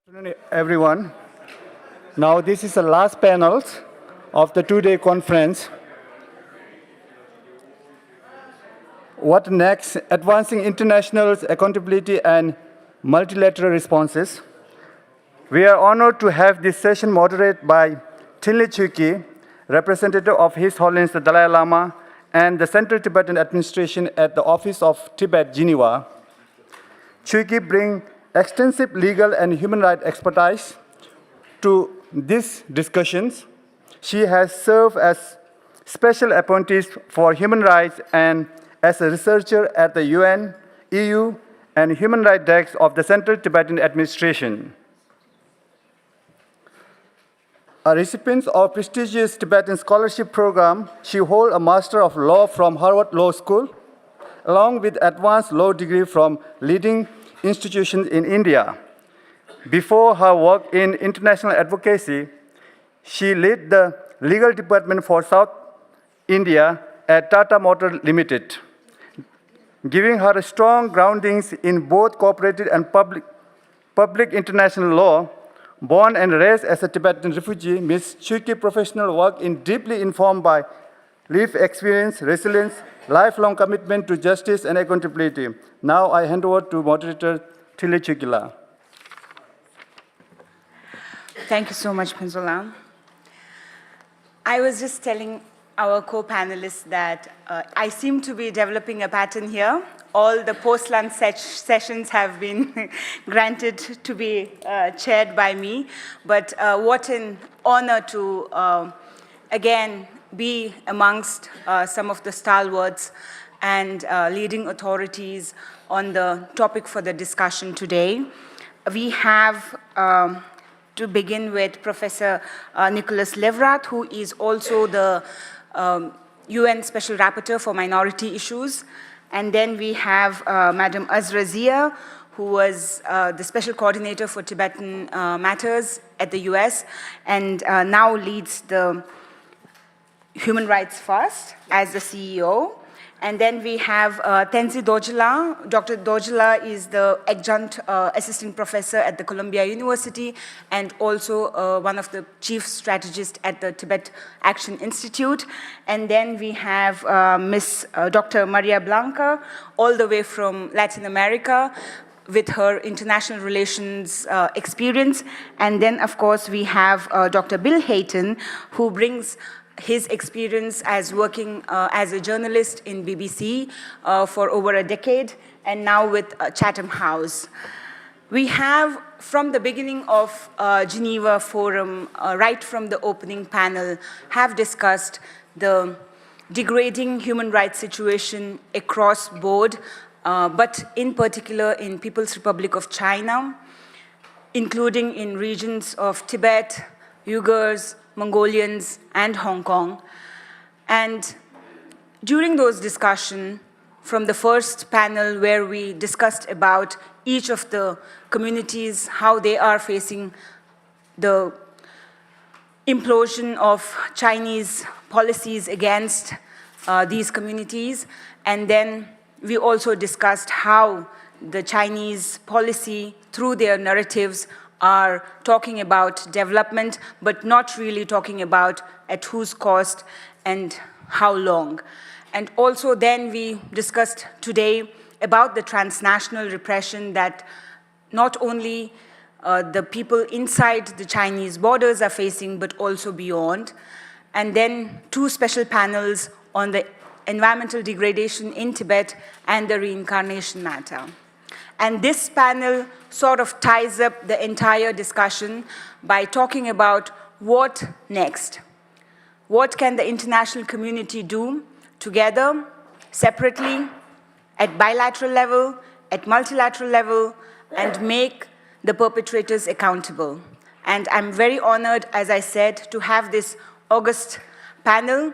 Good afternoon, everyone. Now, this is the last panel of the two-day conference. What next? Advancing international accountability and multilateral responses. We are honored to have this session moderated by Tinley Chuki, representative of His Holiness the Dalai Lama and the Central Tibetan Administration at the Office of Tibet, Geneva. Chuki brings extensive legal and human rights expertise to these discussions. She has served as special appointee for human rights and as a researcher at the UN, EU, and human rights desk of the Central Tibetan Administration. A recipient of prestigious Tibetan scholarship program, she holds a Master of Law from Harvard Law School, along with advanced law degree from leading institutions in India. Before her work in international advocacy, she led the legal department for South India at Tata Motor Limited, giving her strong groundings in both cooperative and public international law. Born and raised as a Tibetan refugee, Ms. Chuki's professional work is deeply informed by lived experience, resilience, lifelong commitment to justice and accountability. Now I hand over to moderator Tinley Chuki. Thank you so much, Pinzola. I was just telling our co-panelists that I seem to be developing a pattern here. All the post-lunch sessions have been granted to be chaired by me, but what an honor to, again, be amongst some of the stalwarts and leading authorities on the topic for the discussion today. We have to begin with Professor Nicholas Levrat, who is also the UN Special Rapporteur for Minority Issues. And then we have Madam Azra Zia, who was the Special Coordinator for Tibetan Matters at the US, and now leads the Human Rights First as the CEO. And then we have Tenzin Dorjila. Dr. Dorjila is the adjunct assistant professor at the Columbia University and also one of the chief strategists at the Tibet Action Institute. And then we have Dr. Maria Blanca, all the way from Latin America, with her international relations experience. And then, of course, we have Dr. Bill Hayton, who brings his experience as working as a journalist in BBC for over a decade, and now with Chatham House. We have, from the beginning of Geneva Forum, right from the opening panel, have discussed the degrading human rights situation across board, but in particular in People's Republic of China, including in regions of Tibet, Uyghurs, Mongolians, and Hong Kong. And during those discussions, from the first panel where we discussed about each of the communities, how they are facing the implosion of Chinese policies against these communities, and then we also discussed how the Chinese policy, through their narratives, are talking about development, but not really talking about at whose cost and how long. And also then we discussed today about the transnational repression that not only the people inside the Chinese borders are facing, but also beyond. And then two special panels on the environmental degradation in Tibet and the reincarnation matter. And this panel sort of ties up the entire discussion by talking about what next. What can the international community do together, separately, at bilateral level, at multilateral level, and make the perpetrators accountable. And I'm very honored, as I said, to have this august panel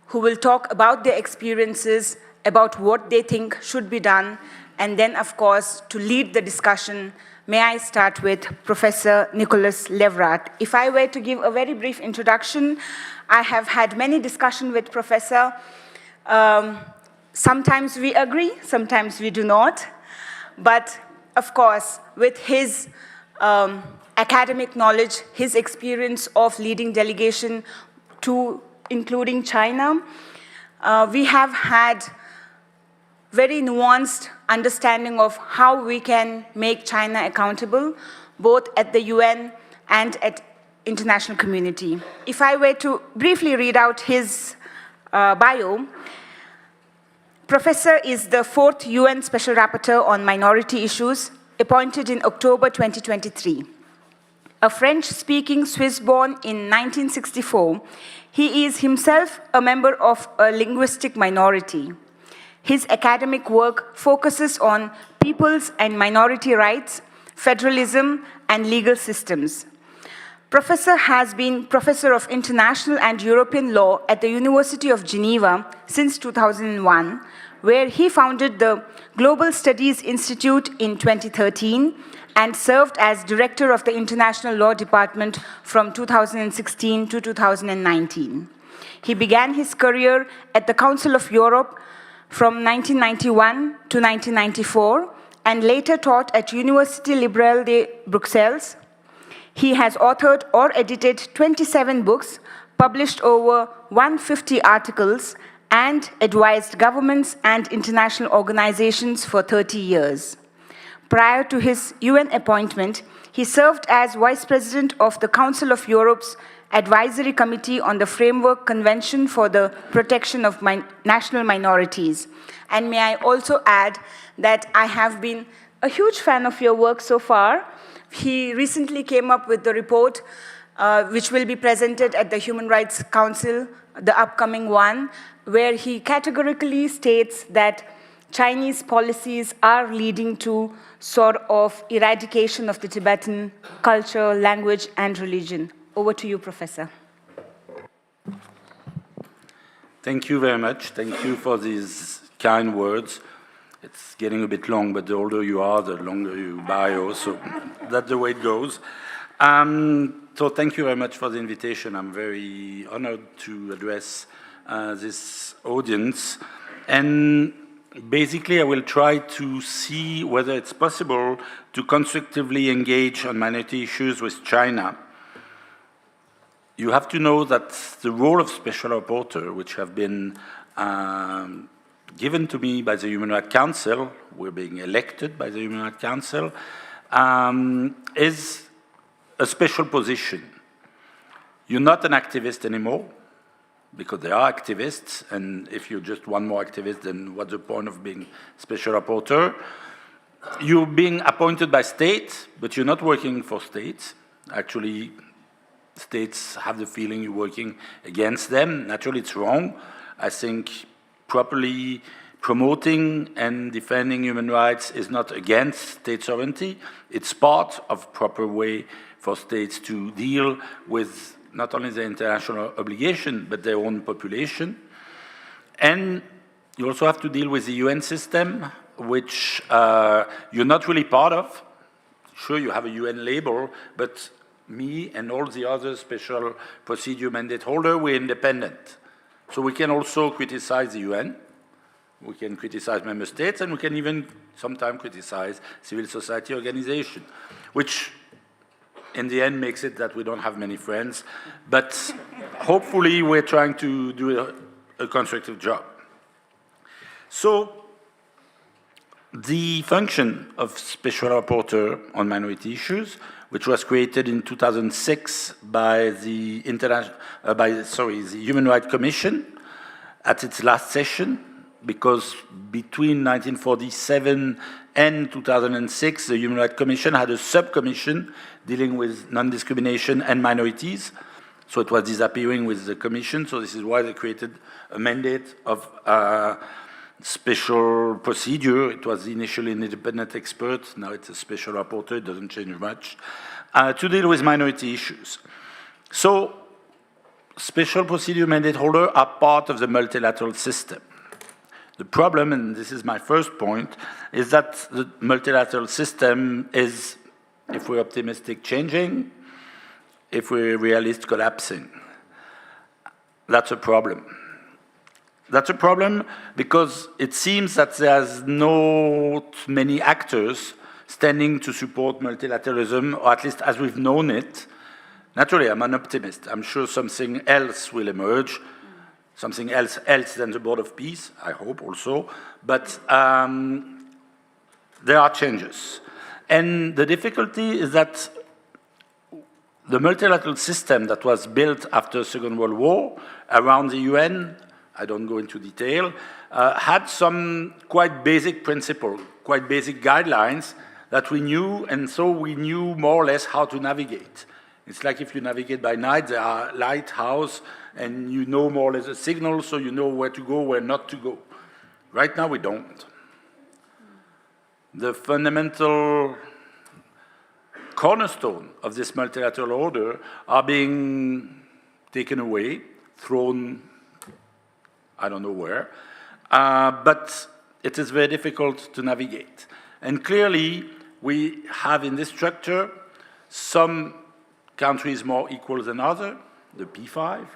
who will talk about their experiences, about what they think should be done, and then, of course, to lead the discussion, may I start with Professor Nicholas Levrat. If I were to give a very brief introduction, I have had many discussions with Professor. Sometimes we agree, sometimes we do not. But, of course, with his academic knowledge, his experience of leading delegation to including China. We have had very nuanced understanding of how we can make China accountable, both at the UN and at international community. If I were to briefly read out his bio, Professor is the 4th UN Special Rapporteur on Minority Issues, appointed in October 2023. A French-speaking Swiss-born in 1964, he is himself a member of a linguistic minority. His academic work focuses on people's and minority rights, federalism, and legal systems. Professor has been Professor of International and European Law at the University of Geneva since 2001, where he founded the Global Studies Institute in 2013 and served as Director of the International Law Department from 2016 to 2019. He began his career at the Council of Europe from 1991 to 1994 and later taught at Université Libre de Bruxelles. He has authored or edited 27 books, published over 150 articles, and advised governments and international organizations for 30 years. Prior to his UN appointment, he served as Vice President of the Council of Europe's Advisory Committee on the Framework Convention for the Protection of National Minorities. And may I also add that I have been a huge fan of your work so far. He recently came up with the report, which will be presented at the Human Rights Council, the upcoming one, where he categorically states that Chinese policies are leading to sort of eradication of the Tibetan culture, language, and religion. Over to you, Professor. Thank you very much. Thank you for these kind words. It's getting a bit long, but the older you are, the longer your bio, so that's the way it goes. So thank you very much for the invitation. I'm very honored to address this audience. And basically, I will try to see whether it's possible to constructively engage on minority issues with China. You have to know that the role of Special Rapporteur, which have been given to me by the Human Rights Council, we're being elected by the Human Rights Council, is a special position. You're not an activist anymore, because there are activists, and if you're just one more activist, then what's the point of being Special Rapporteur? You're being appointed by states, but you're not working for states. Actually, states have the feeling you're working against them. Naturally, it's wrong. I think properly promoting and defending human rights is not against state sovereignty. It's part of proper way for states to deal with not only their international obligation, but their own population. And you also have to deal with the UN system, which you're not really part of. Sure, you have a UN label, but me and all the other special procedure mandate holder, we're independent. So we can also criticize the UN, we can criticize member states, and we can even sometimes criticize civil society organizations, which in the end makes it that we don't have many friends, but hopefully we're trying to do a constructive job. So the function of Special Rapporteur on Minority Issues, which was created in 2006 by the Human Rights Commission at its last session, because between 1947 and 2006, the Human Rights Commission had a subcommission dealing with non-discrimination and minorities. So it was disappearing with the commission, so this is why they created a mandate of special procedure. It was initially an independent expert, now it's a special rapporteur, it doesn't change much, to deal with minority issues. So, special procedure mandate holders are part of the multilateral system. The problem, and this is my first point, is that the multilateral system is, if we're optimistic, changing, if we're realist, collapsing. That's a problem. That's a problem because it seems that there's not many actors standing to support multilateralism, or at least as we've known it. Naturally, I'm an optimist. I'm sure something else will emerge, something else than the Board of Peace, I hope also. But there are changes. And the difficulty is that the multilateral system that was built after the Second World War around the UN, I don't go into detail, had some quite basic principles, quite basic guidelines that we knew, and so we knew more or less how to navigate. It's like if you navigate by night, there are lighthouses, and you know more or less the signals, so you know where to go, where not to go. Right now, we don't. The fundamental cornerstone of this multilateral order are being taken away, thrown, I don't know where, but it is very difficult to navigate. And clearly, we have in this structure some countries more equal than others, the P5,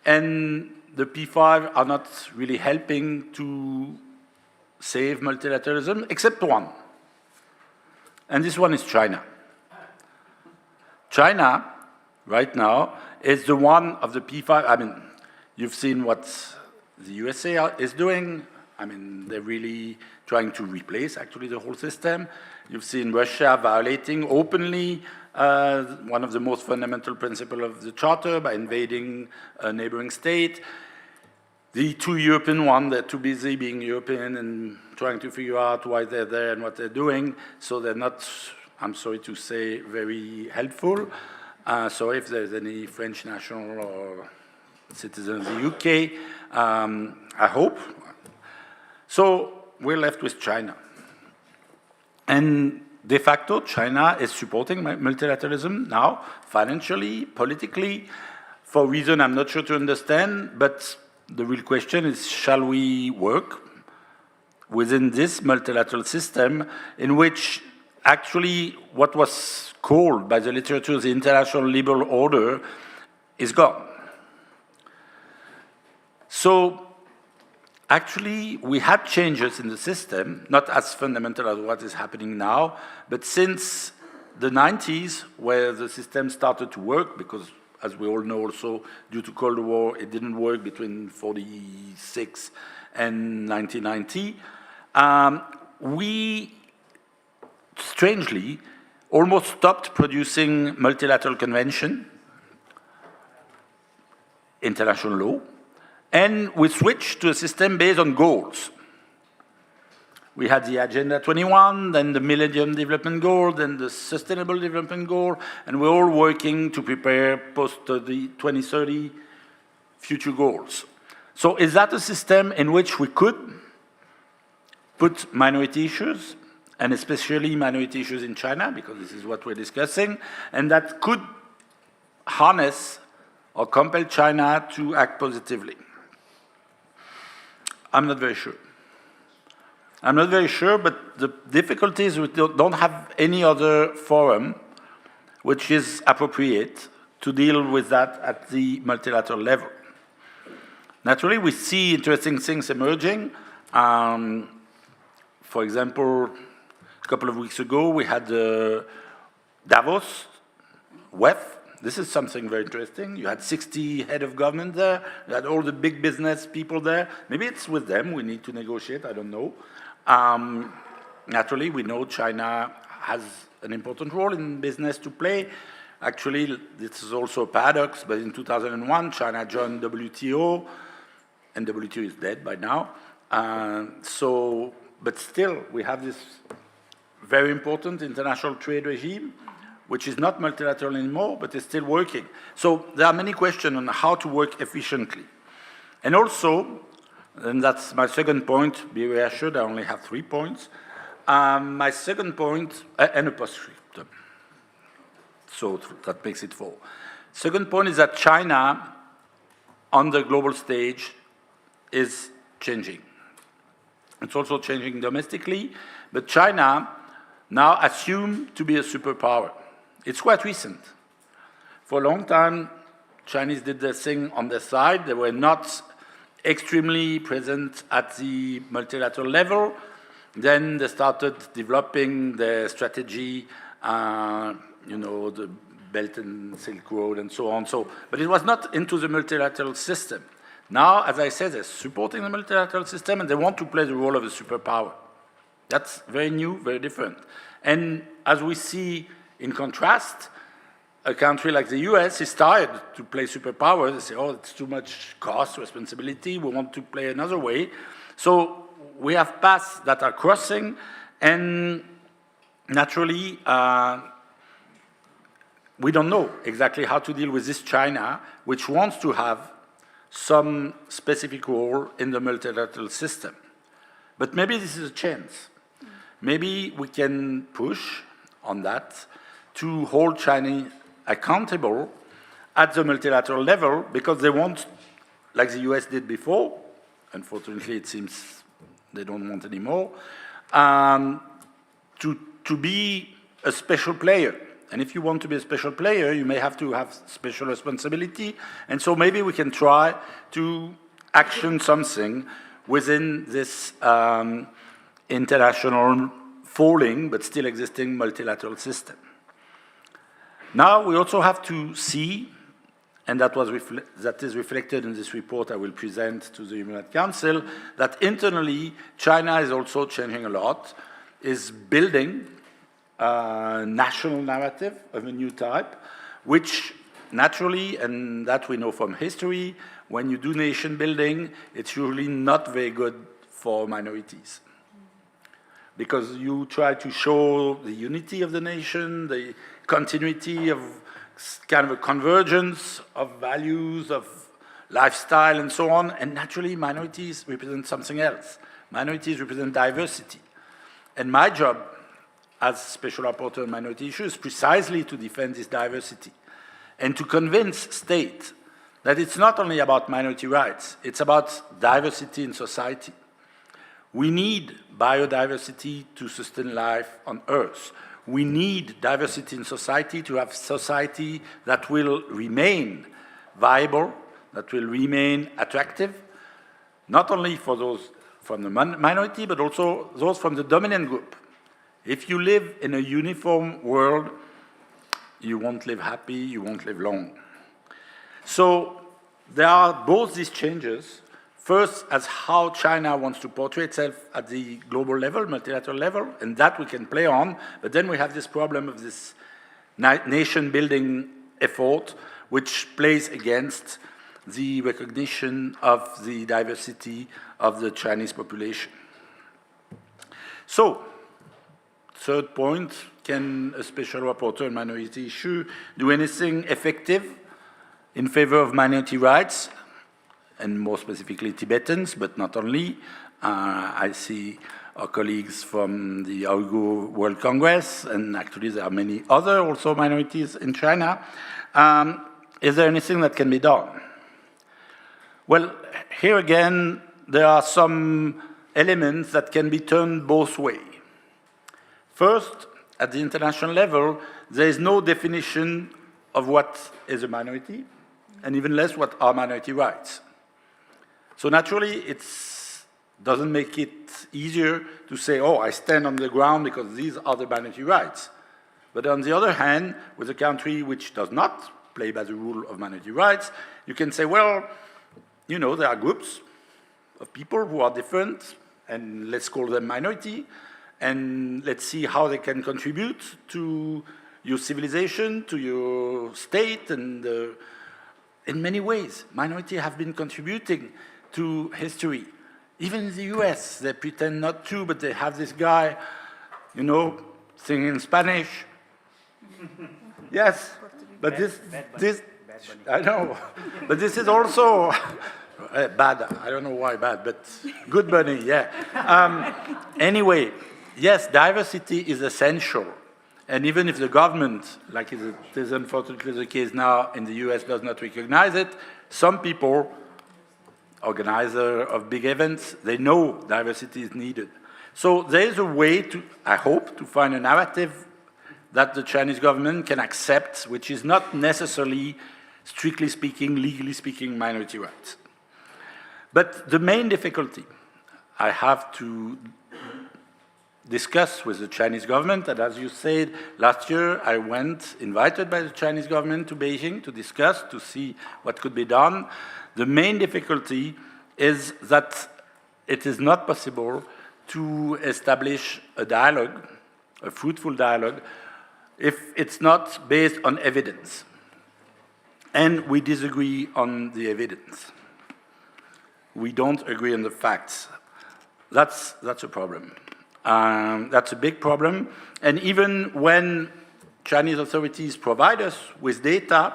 and the P5 are not really helping to save multilateralism, except one. And this one is China. China, right now, is the one of the P5. I mean, you've seen what the USA is doing. I mean, they're really trying to replace, actually, the whole system. You've seen Russia violating openly one of the most fundamental principles of the Charter by invading a neighboring state. The two European ones, they're too busy being European and trying to figure out why they're there and what they're doing, so they're not, I'm sorry to say, very helpful. So if there's any French national or citizen of the UK, I hope. So we're left with China. And de facto, China is supporting multilateralism now, financially, politically, for a reason I'm not sure to understand, but the real question is, shall we work within this multilateral system in which actually what was called by the literature the international liberal order is gone? So actually, we had changes in the system, not as fundamental as what is happening now, but since the 90s, where the system started to work, because as we all know also, due to Cold War, it didn't work between 46 and 1990, we, strangely, almost stopped producing multilateral convention, international law, and we switched to a system based on goals. We had the Agenda 21, then the Millennium Development Goal, then the Sustainable Development Goal, and we're all working to prepare post the 2030 future goals. So is that a system in which we could put minority issues, and especially minority issues in China, because this is what we're discussing, and that could harness or compel China to act positively? I'm not very sure. I'm not very sure, but the difficulty is we don't have any other forum which is appropriate to deal with that at the multilateral level. Naturally, we see interesting things emerging. For example, a couple of weeks ago, we had Davos, WEF. This is something very interesting. You had 60 head of government there. You had all the big business people there. Maybe it's with them we need to negotiate, I don't know. Naturally, we know China has an important role in business to play. Actually, this is also a paradox, but in 2001, China joined WTO, and WTO is dead by now. But still, we have this very important international trade regime, which is not multilateral anymore, but is still working. So there are many questions on how to work efficiently. And also, and that's my second point, be reassured, I only have 3 points. My second point, and a postscriptum, so that makes it 4. Second point is that China, on the global stage, is changing. It's also changing domestically, but China now assumed to be a superpower. It's quite recent. For a long time, Chinese did their thing on their side. They were not extremely present at the multilateral level. Then they started developing their strategy, the Belt and Silk Road and so on. But it was not into the multilateral system. Now, as I said, they're supporting the multilateral system and they want to play the role of a superpower. That's very new, very different. And as we see in contrast, a country like the US is tired to play superpower. They say, oh, it's too much cost, responsibility, we want to play another way. So we have paths that are crossing, and naturally, we don't know exactly how to deal with this China, which wants to have some specific role in the multilateral system. But maybe this is a chance. Maybe we can push on that to hold China accountable at the multilateral level, because they want, like the US did before, unfortunately it seems they don't want anymore, to be a special player. And if you want to be a special player, you may have to have special responsibility. And so maybe we can try to action something within this international falling but still existing multilateral system. Now we also have to see, and that is reflected in this report I will present to the Human Rights Council, that internally China is also changing a lot, is building a national narrative of a new type, which naturally, and that we know from history, when you do nation building, it's usually not very good for minorities. Because you try to show the unity of the nation, the continuity of kind of a convergence of values, of lifestyle, and so on, and naturally minorities represent something else. Minorities represent diversity. And my job as Special Rapporteur on Minority Issues is precisely to defend this diversity and to convince states that it's not only about minority rights, it's about diversity in society. We need biodiversity to sustain life on Earth. We need diversity in society to have society that will remain viable, that will remain attractive, not only for those from the minority, but also those from the dominant group. If you live in a uniform world, you won't live happy, you won't live long. So there are both these changes. First, as how China wants to portray itself at the global level, multilateral level, and that we can play on. But then we have this problem of this nation-building effort, which plays against the recognition of the diversity of the Chinese population. So, third point, can a special rapporteur on minority issue do anything effective in favor of minority rights, and more specifically Tibetans, but not only? I see our colleagues from the Uyghur World Congress, and actually there are many other also minorities in China. Is there anything that can be done? Well, here again, there are some elements that can be turned both ways. First, at the international level, there is no definition of what is a minority, and even less what are minority rights. So naturally, it doesn't make it easier to say, oh, I stand on the ground because these are the minority rights. But on the other hand, with a country which does not play by the rule of minority rights, you can say, well, you know, there are groups of people who are different, and let's call them minority, and let's see how they can contribute to your civilization, to your state, and in many ways, minorities have been contributing to history. Even in the US, they pretend not to, but they have this guy, you know, singing in Spanish. Yes, but this I know, but this is also bad. I don't know why bad, but good bunny, yeah. Anyway, yes, diversity is essential. And even if the government, like it is unfortunately the case now in the US, does not recognize it, some people, organizers of big events, they know diversity is needed. So there is a way to, I hope, to find a narrative that the Chinese government can accept, which is not necessarily, strictly speaking, legally speaking, minority rights. But the main difficulty I have to discuss with the Chinese government, and as you said, last year I went, invited by the Chinese government to Beijing to discuss, to see what could be done. The main difficulty is that it is not possible to establish a dialogue, a fruitful dialogue, if it's not based on evidence. And we disagree on the evidence. We don't agree on the facts. That's a problem. That's a big problem. And even when Chinese authorities provide us with data,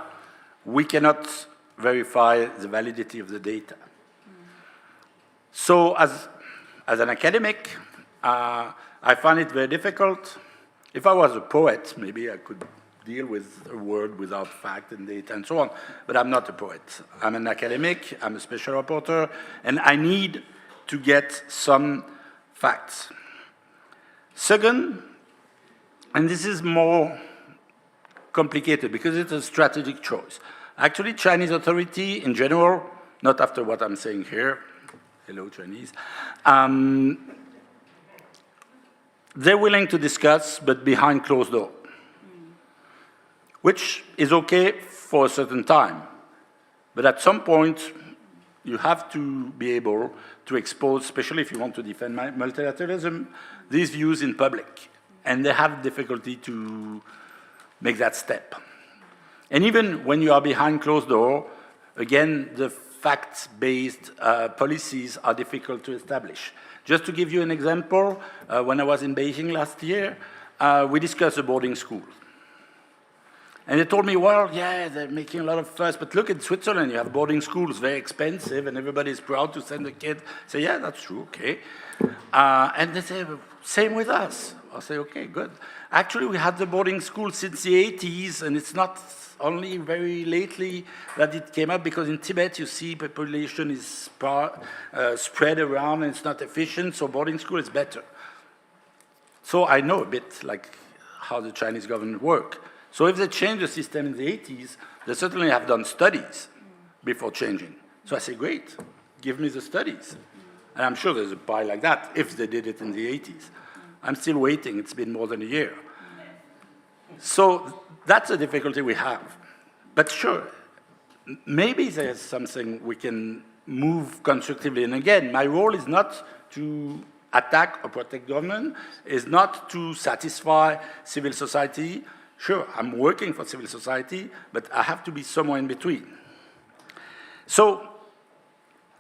we cannot verify the validity of the data. So as an academic, I find it very difficult. If I was a poet, maybe I could deal with a word without fact and data and so on, but I'm not a poet. I'm an academic, I'm a special reporter, and I need to get some facts. Second, and this is more complicated because it's a strategic choice. Actually, Chinese authority in general, not after what I'm saying here, hello Chinese, they're willing to discuss, but behind closed doors, which is okay for a certain time. But at some point, you have to be able to expose, especially if you want to defend multilateralism, these views in public. And they have difficulty to make that step. And even when you are behind closed door, again, the facts-based policies are difficult to establish. Just to give you an example, when I was in Beijing last year, we discussed a boarding school. And they told me, well, yeah, they're making a lot of fuss, but look at Switzerland, you have boarding schools, very expensive, and everybody's proud to send a kid. I say, yeah, that's true, okay. And they say, same with us. I say, okay, good. Actually, we had the boarding school since the 80s, and it's not only very lately that it came up, because in Tibet, you see population is spread around, and it's not efficient, so boarding school is better. So I know a bit like how the Chinese government work. So if they change the system in the 80s, they certainly have done studies before changing. So I say, great, give me the studies. And I'm sure there's a pile like that if they did it in the 80s. I'm still waiting, it's been more than a year. So that's a difficulty we have. But sure, maybe there's something we can move constructively. And again, my role is not to attack or protect government, is not to satisfy civil society. Sure, I'm working for civil society, but I have to be somewhere in between. So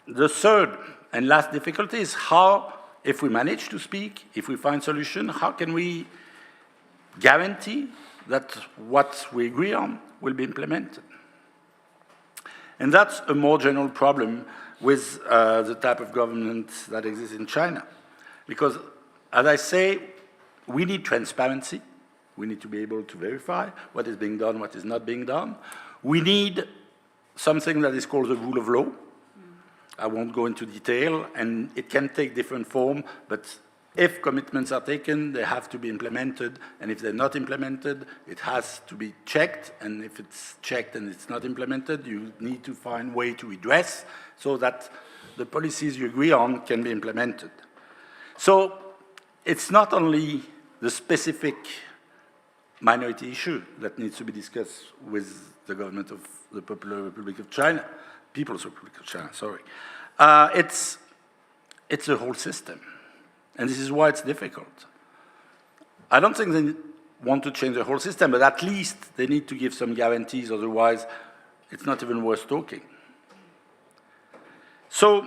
the third and last difficulty is how, if we manage to speak, if we find solution, how can we guarantee that what we agree on will be implemented? And that's a more general problem with the type of government that exists in China. Because, as I say, we need transparency. We need to be able to verify what is being done, what is not being done. We need something that is called the rule of law. I won't go into detail, and it can take different form, but if commitments are taken, they have to be implemented, and if they're not implemented, it has to be checked, and if it's checked and it's not implemented, you need to find a way to redress so that the policies you agree on can be implemented. So it's not only the specific minority issue that needs to be discussed with the government of the Popular Republic of China, People's Republic of China, sorry. It's a whole system, and this is why it's difficult. I don't think they want to change the whole system, but at least they need to give some guarantees, otherwise it's not even worth talking. So,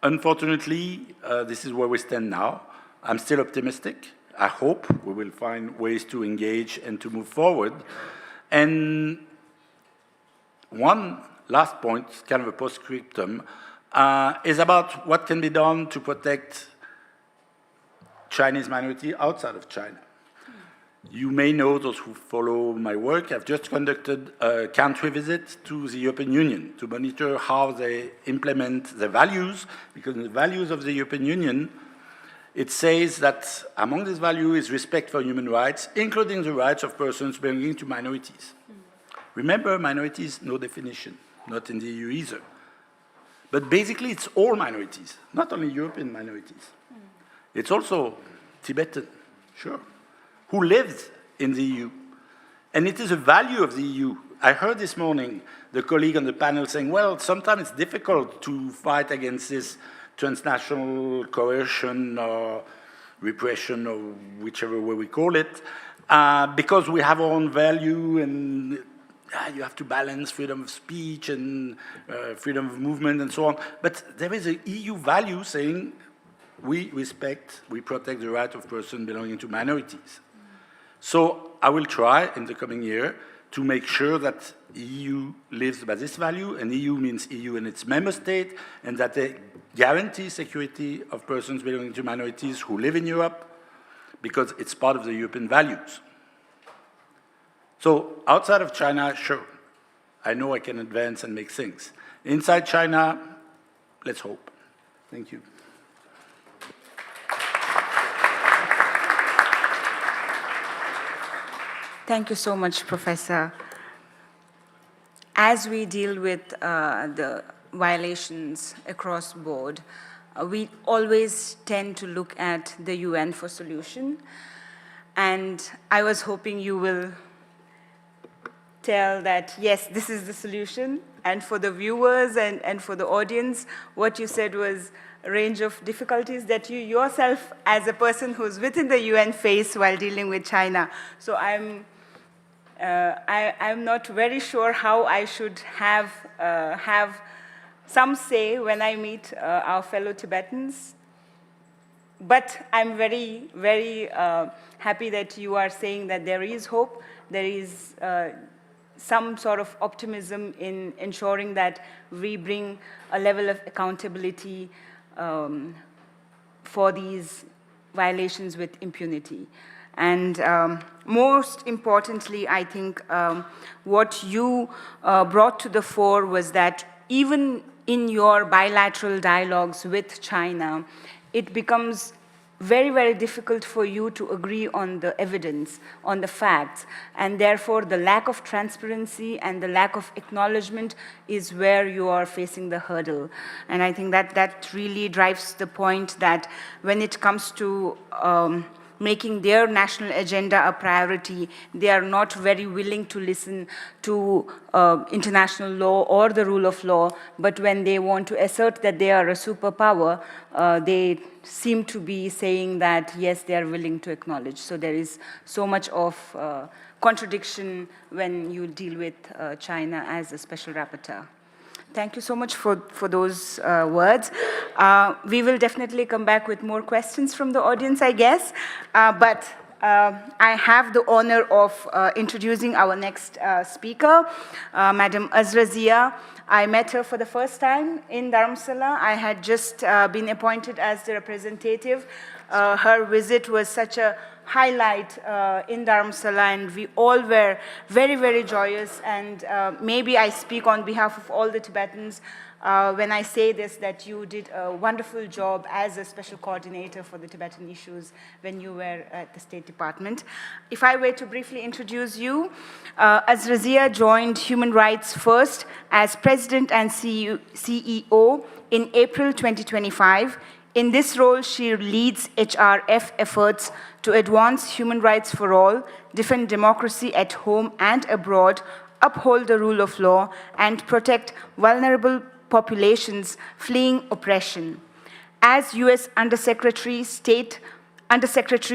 unfortunately, this is where we stand now. I'm still optimistic. I hope we will find ways to engage and to move forward. And one last point, kind of a postscriptum, is about what can be done to protect Chinese minority outside of China. You may know, those who follow my work, I've just conducted a country visit to the European Union to monitor how they implement the values, because the values of the European Union, it says that among these values is respect for human rights, including the rights of persons belonging to minorities. Remember, minorities, no definition, not in the EU either. But basically, it's all minorities, not only European minorities. It's also Tibetan, sure, who lives in the EU. And it is a value of the EU. I heard this morning the colleague on the panel saying, well, sometimes it's difficult to fight against this transnational coercion or repression or whichever way we call it, because we have our own value and you have to balance freedom of speech and freedom of movement and so on. But there is an EU value saying we respect, we protect the right of persons belonging to minorities. So I will try in the coming year to make sure that EU lives by this value, and EU means EU and its member state, and that they guarantee security of persons belonging to minorities who live in Europe, because it's part of the European values. So outside of China, sure, I know I can advance and make things. Inside China, let's hope. Thank you. Thank you so much, Professor. As we deal with the violations across board, we always tend to look at the UN for solution. And I was hoping you will tell that, yes, this is the solution. And for the viewers and for the audience, what you said was a range of difficulties that you yourself, as a person who's within the UN, face while dealing with China. So I'm not very sure how I should have some say when I meet our fellow Tibetans. But I'm very, very happy that you are saying that there is hope, there is some sort of optimism in ensuring that we bring a level of accountability for these violations with impunity. And most importantly, I think what you brought to the fore was that even in your bilateral dialogues with China, it becomes very, very difficult for you to agree on the evidence, on the facts, and therefore the lack of transparency and the lack of acknowledgement is where you are facing the hurdle. And I think that really drives the point that when it comes to making their national agenda a priority, they are not very willing to listen to international law or the rule of law, but when they want to assert that they are a superpower, they seem to be saying that, yes, they are willing to acknowledge. So there is so much of contradiction when you deal with China as a special rapporteur. Thank you so much for those words. We will definitely come back with more questions from the audience, I guess. But I have the honor of introducing our next speaker, Madam Azra Zia. I met her for the first time in Dharamsala. I had just been appointed as the representative. Her visit was such a highlight in Dharamsala, and we all were very, very joyous. And maybe I speak on behalf of all the Tibetans when I say this, that you did a wonderful job as a special coordinator for the Tibetan issues when you were at the State Department. If I were to briefly introduce you, Azra Zia joined Human Rights First as President and CEO in April 2025. In this role, she leads HRF efforts to advance human rights for all, defend democracy at home and abroad, uphold the rule of law, and protect vulnerable populations fleeing oppression. As U.S. Undersecretary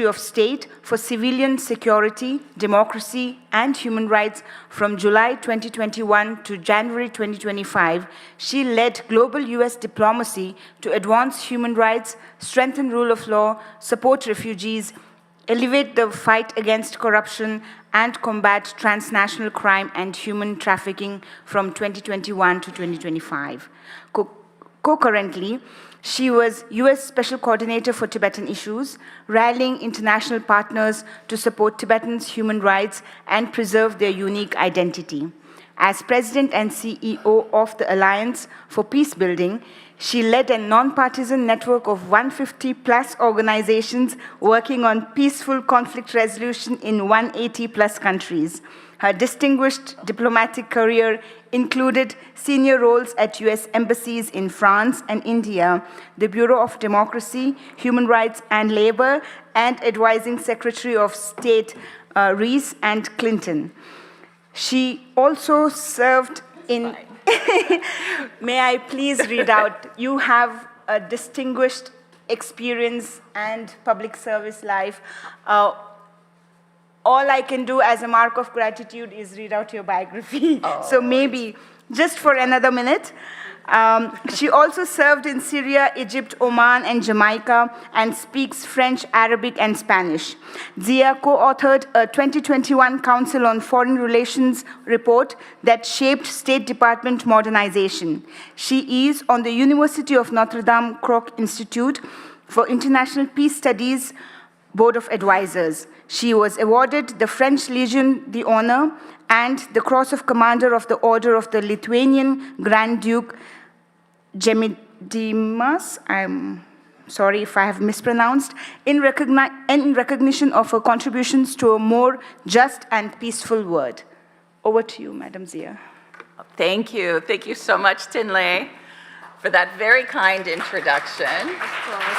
of State for Civilian Security, Democracy, and Human Rights from July 2021 to January 2025, she led global U.S. diplomacy to advance human rights, strengthen rule of law, support refugees, elevate the fight against corruption, and combat transnational crime and human trafficking from 2021 to 2025. Concurrently, she was U.S. Special Coordinator for Tibetan Issues, rallying international partners to support Tibetans' human rights and preserve their unique identity. As President and CEO of the Alliance for Peacebuilding, she led a nonpartisan network of 150-plus organizations working on peaceful conflict resolution in 180-plus countries. Her distinguished diplomatic career included senior roles at US embassies in France and India, the Bureau of Democracy, Human Rights and Labor, and advising Secretary of State Reese and Clinton. She also served in... May I please read out? You have a distinguished experience and public service life. All I can do as a mark of gratitude is read out your biography. So maybe just for another minute. She also served in Syria, Egypt, Oman, and Jamaica, and speaks French, Arabic, and Spanish. Zia co-authored a 2021 Council on Foreign Relations report that shaped State Department modernization. She is on the University of Notre Dame Kroc Institute for International Peace Studies Board of Advisors. She was awarded the French Legion d'Honneur and the Cross of Commander of the Order of the Lithuanian Grand Duke Gediminas, I'm sorry if I have mispronounced, in recognition of her contributions to a more just and peaceful world. Over to you, Madam Zia. Thank you. Thank you so much, Tinley, for that very kind introduction. Of course.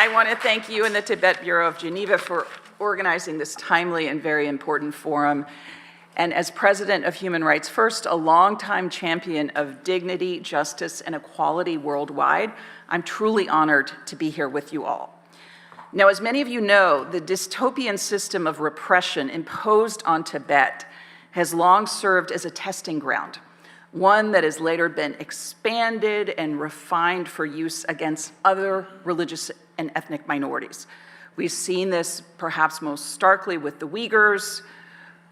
I want to thank you and the Tibet Bureau of Geneva for organizing this timely and very important forum. And as president of Human Rights First, a longtime champion of dignity, justice, and equality worldwide, I'm truly honored to be here with you all. Now, as many of you know, the dystopian system of repression imposed on Tibet has long served as a testing ground, one that has later been expanded and refined for use against other religious and ethnic minorities. We've seen this perhaps most starkly with the Uyghurs,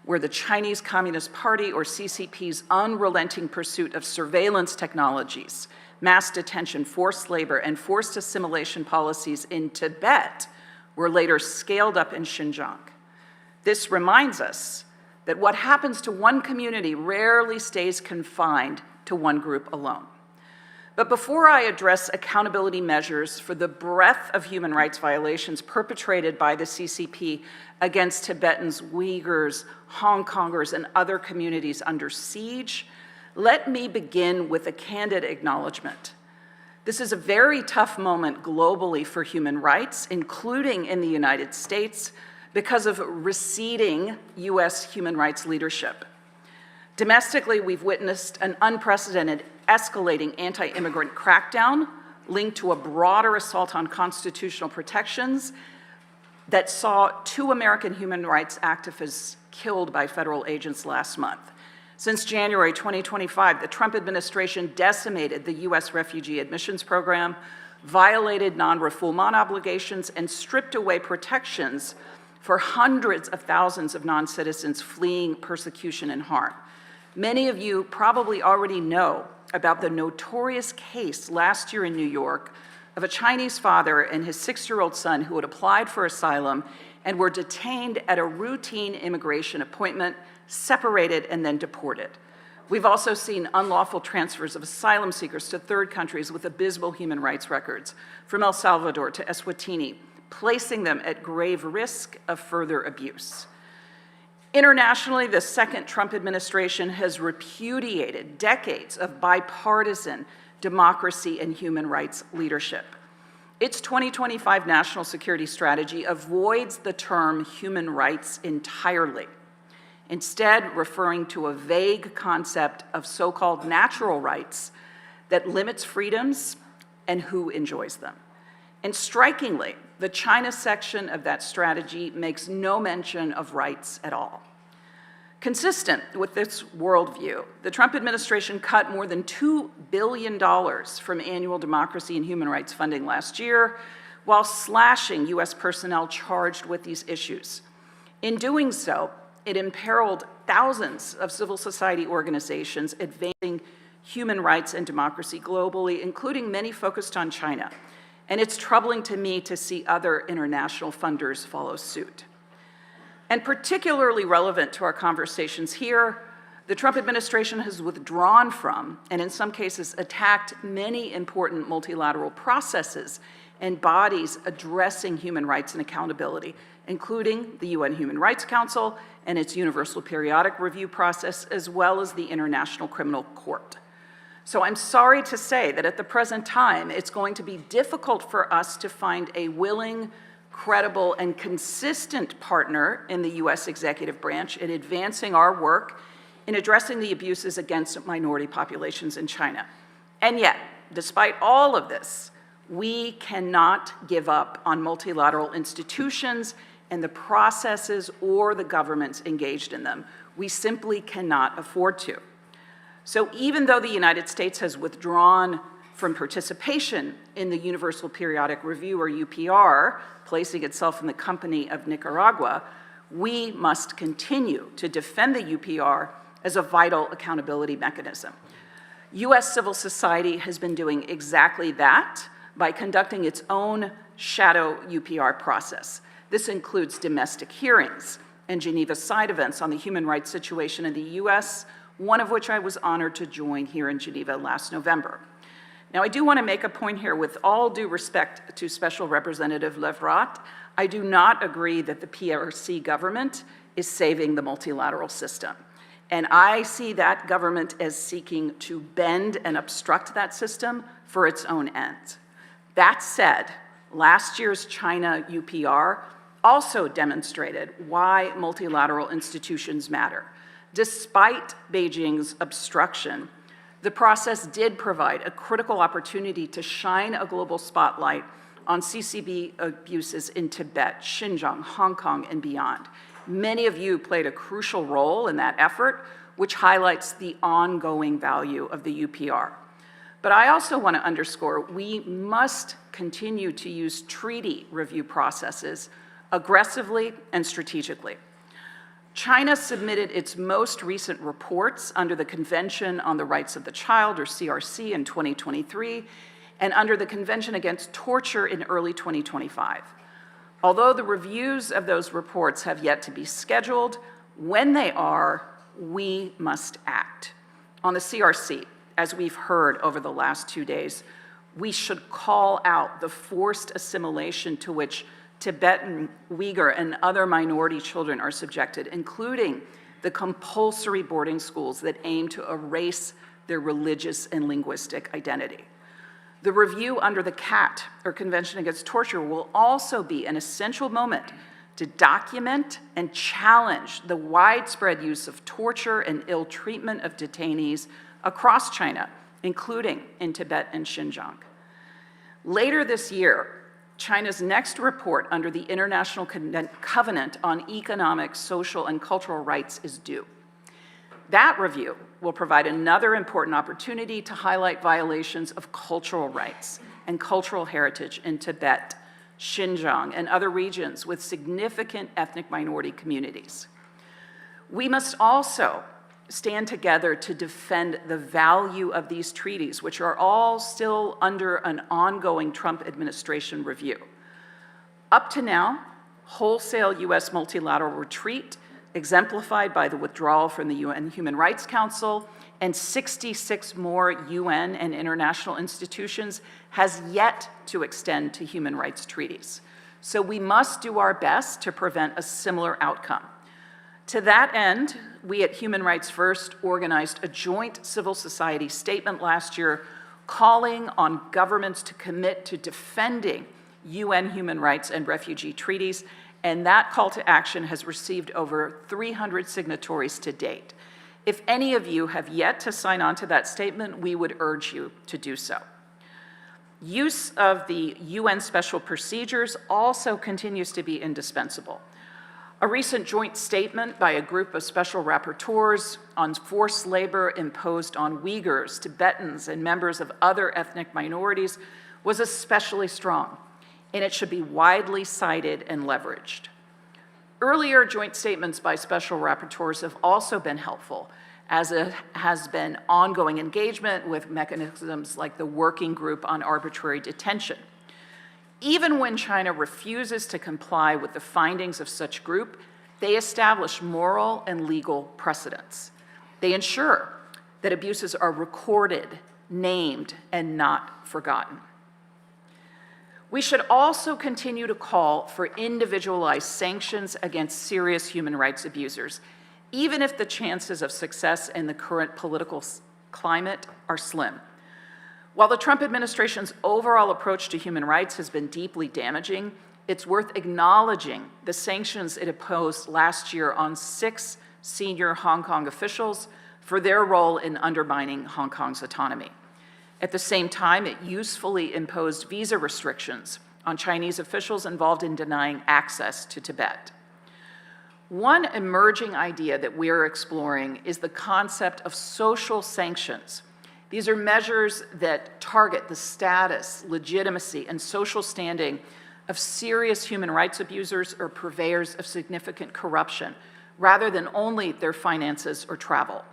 where the Chinese Communist Party, or CCP's unrelenting pursuit of surveillance technologies, mass detention, forced labor, and forced assimilation policies in Tibet were later scaled up in Xinjiang. This reminds us that what happens to one community rarely stays confined to one group alone. But before I address accountability measures for the breadth of human rights violations perpetrated by the CCP against Tibetans, Uyghurs, Hong Kongers, and other communities under siege, let me begin with a candid acknowledgement. This is a very tough moment globally for human rights, including in the United States, because of receding US human rights leadership. Domestically, we've witnessed an unprecedented escalating anti-immigrant crackdown linked to a broader assault on constitutional protections that saw 2 American human rights activists killed by federal agents last month. Since January 2025, the Trump administration decimated the US refugee admissions program, violated non-refoulement obligations, and stripped away protections for hundreds of thousands of non-citizens fleeing persecution and harm. Many of you probably already know about the notorious case last year in New York of a Chinese father and his 6-year-old son who had applied for asylum and were detained at a routine immigration appointment, separated, and then deported. We've also seen unlawful transfers of asylum seekers to third countries with abysmal human rights records, from El Salvador to Eswatini, placing them at grave risk of further abuse. Internationally, the second Trump administration has repudiated decades of bipartisan democracy and human rights leadership. Its 2025 national security strategy avoids the term human rights entirely, instead referring to a vague concept of so-called natural rights that limits freedoms and who enjoys them. And strikingly, the China section of that strategy makes no mention of rights at all. Consistent with this worldview, the Trump administration cut more than $2 billion from annual democracy and human rights funding last year, while slashing US personnel charged with these issues. In doing so, it imperiled thousands of civil society organizations advancing human rights and democracy globally, including many focused on China. And it's troubling to me to see other international funders follow suit. And particularly relevant to our conversations here, the Trump administration has withdrawn from, and in some cases attacked, many important multilateral processes and bodies addressing human rights and accountability, including the UN Human Rights Council and its Universal Periodic Review process, as well as the International Criminal Court. So I'm sorry to say that at the present time, it's going to be difficult for us to find a willing, credible, and consistent partner in the US executive branch in advancing our work in addressing the abuses against minority populations in China. And yet, despite all of this, we cannot give up on multilateral institutions and the processes or the governments engaged in them. We simply cannot afford to. So even though the United States has withdrawn from participation in the Universal Periodic Review, or UPR, placing itself in the company of Nicaragua, we must continue to defend the UPR as a vital accountability mechanism. US civil society has been doing exactly that by conducting its own shadow UPR process. This includes domestic hearings and Geneva side events on the human rights situation in the US, one of which I was honored to join here in Geneva last November. Now, I do want to make a point here, with all due respect to Special Representative Levrat, I do not agree that the PRC government is saving the multilateral system. And I see that government as seeking to bend and obstruct that system for its own ends. That said, last year's China UPR also demonstrated why multilateral institutions matter. Despite Beijing's obstruction, the process did provide a critical opportunity to shine a global spotlight on CCP abuses in Tibet, Xinjiang, Hong Kong, and beyond. Many of you played a crucial role in that effort, which highlights the ongoing value of the UPR. But I also want to underscore, we must continue to use treaty review processes aggressively and strategically. China submitted its most recent reports under the Convention on the Rights of the Child, or CRC, in 2023, and under the Convention Against Torture in early 2025. Although the reviews of those reports have yet to be scheduled, when they are, we must act. On the CRC, as we've heard over the last 2 days, we should call out the forced assimilation to which Tibetan, Uyghur, and other minority children are subjected, including the compulsory boarding schools that aim to erase their religious and linguistic identity. The review under the CAT, or Convention Against Torture, will also be an essential moment to document and challenge the widespread use of torture and ill treatment of detainees across China, including in Tibet and Xinjiang. Later this year, China's next report under the International Covenant on Economic, Social, and Cultural Rights is due. That review will provide another important opportunity to highlight violations of cultural rights and cultural heritage in Tibet, Xinjiang, and other regions with significant ethnic minority communities. We must also stand together to defend the value of these treaties, which are all still under an ongoing Trump administration review. Up to now, wholesale US multilateral retreat, exemplified by the withdrawal from the UN Human Rights Council, and 66 more UN and international institutions, has yet to extend to human rights treaties. So we must do our best to prevent a similar outcome. To that end, we at Human Rights First organized a joint civil society statement last year calling on governments to commit to defending UN human rights and refugee treaties, and that call to action has received over 300 signatories to date. If any of you have yet to sign on to that statement, we would urge you to do so. Use of the UN special procedures also continues to be indispensable. A recent joint statement by a group of special rapporteurs on forced labor imposed on Uyghurs, Tibetans, and members of other ethnic minorities was especially strong, and it should be widely cited and leveraged. Earlier joint statements by special rapporteurs have also been helpful, as it has been ongoing engagement with mechanisms like the Working Group on Arbitrary Detention. Even when China refuses to comply with the findings of such group, they establish moral and legal precedents. They ensure that abuses are recorded, named, and not forgotten. We should also continue to call for individualized sanctions against serious human rights abusers, even if the chances of success in the current political climate are slim. While the Trump administration's overall approach to human rights has been deeply damaging, it's worth acknowledging the sanctions it imposed last year on 6 senior Hong Kong officials for their role in undermining Hong Kong's autonomy. At the same time, it usefully imposed visa restrictions on Chinese officials involved in denying access to Tibet. One emerging idea that we're exploring is the concept of social sanctions. These are measures that target the status, legitimacy, and social standing of serious human rights abusers or purveyors of significant corruption, rather than only their finances or travel.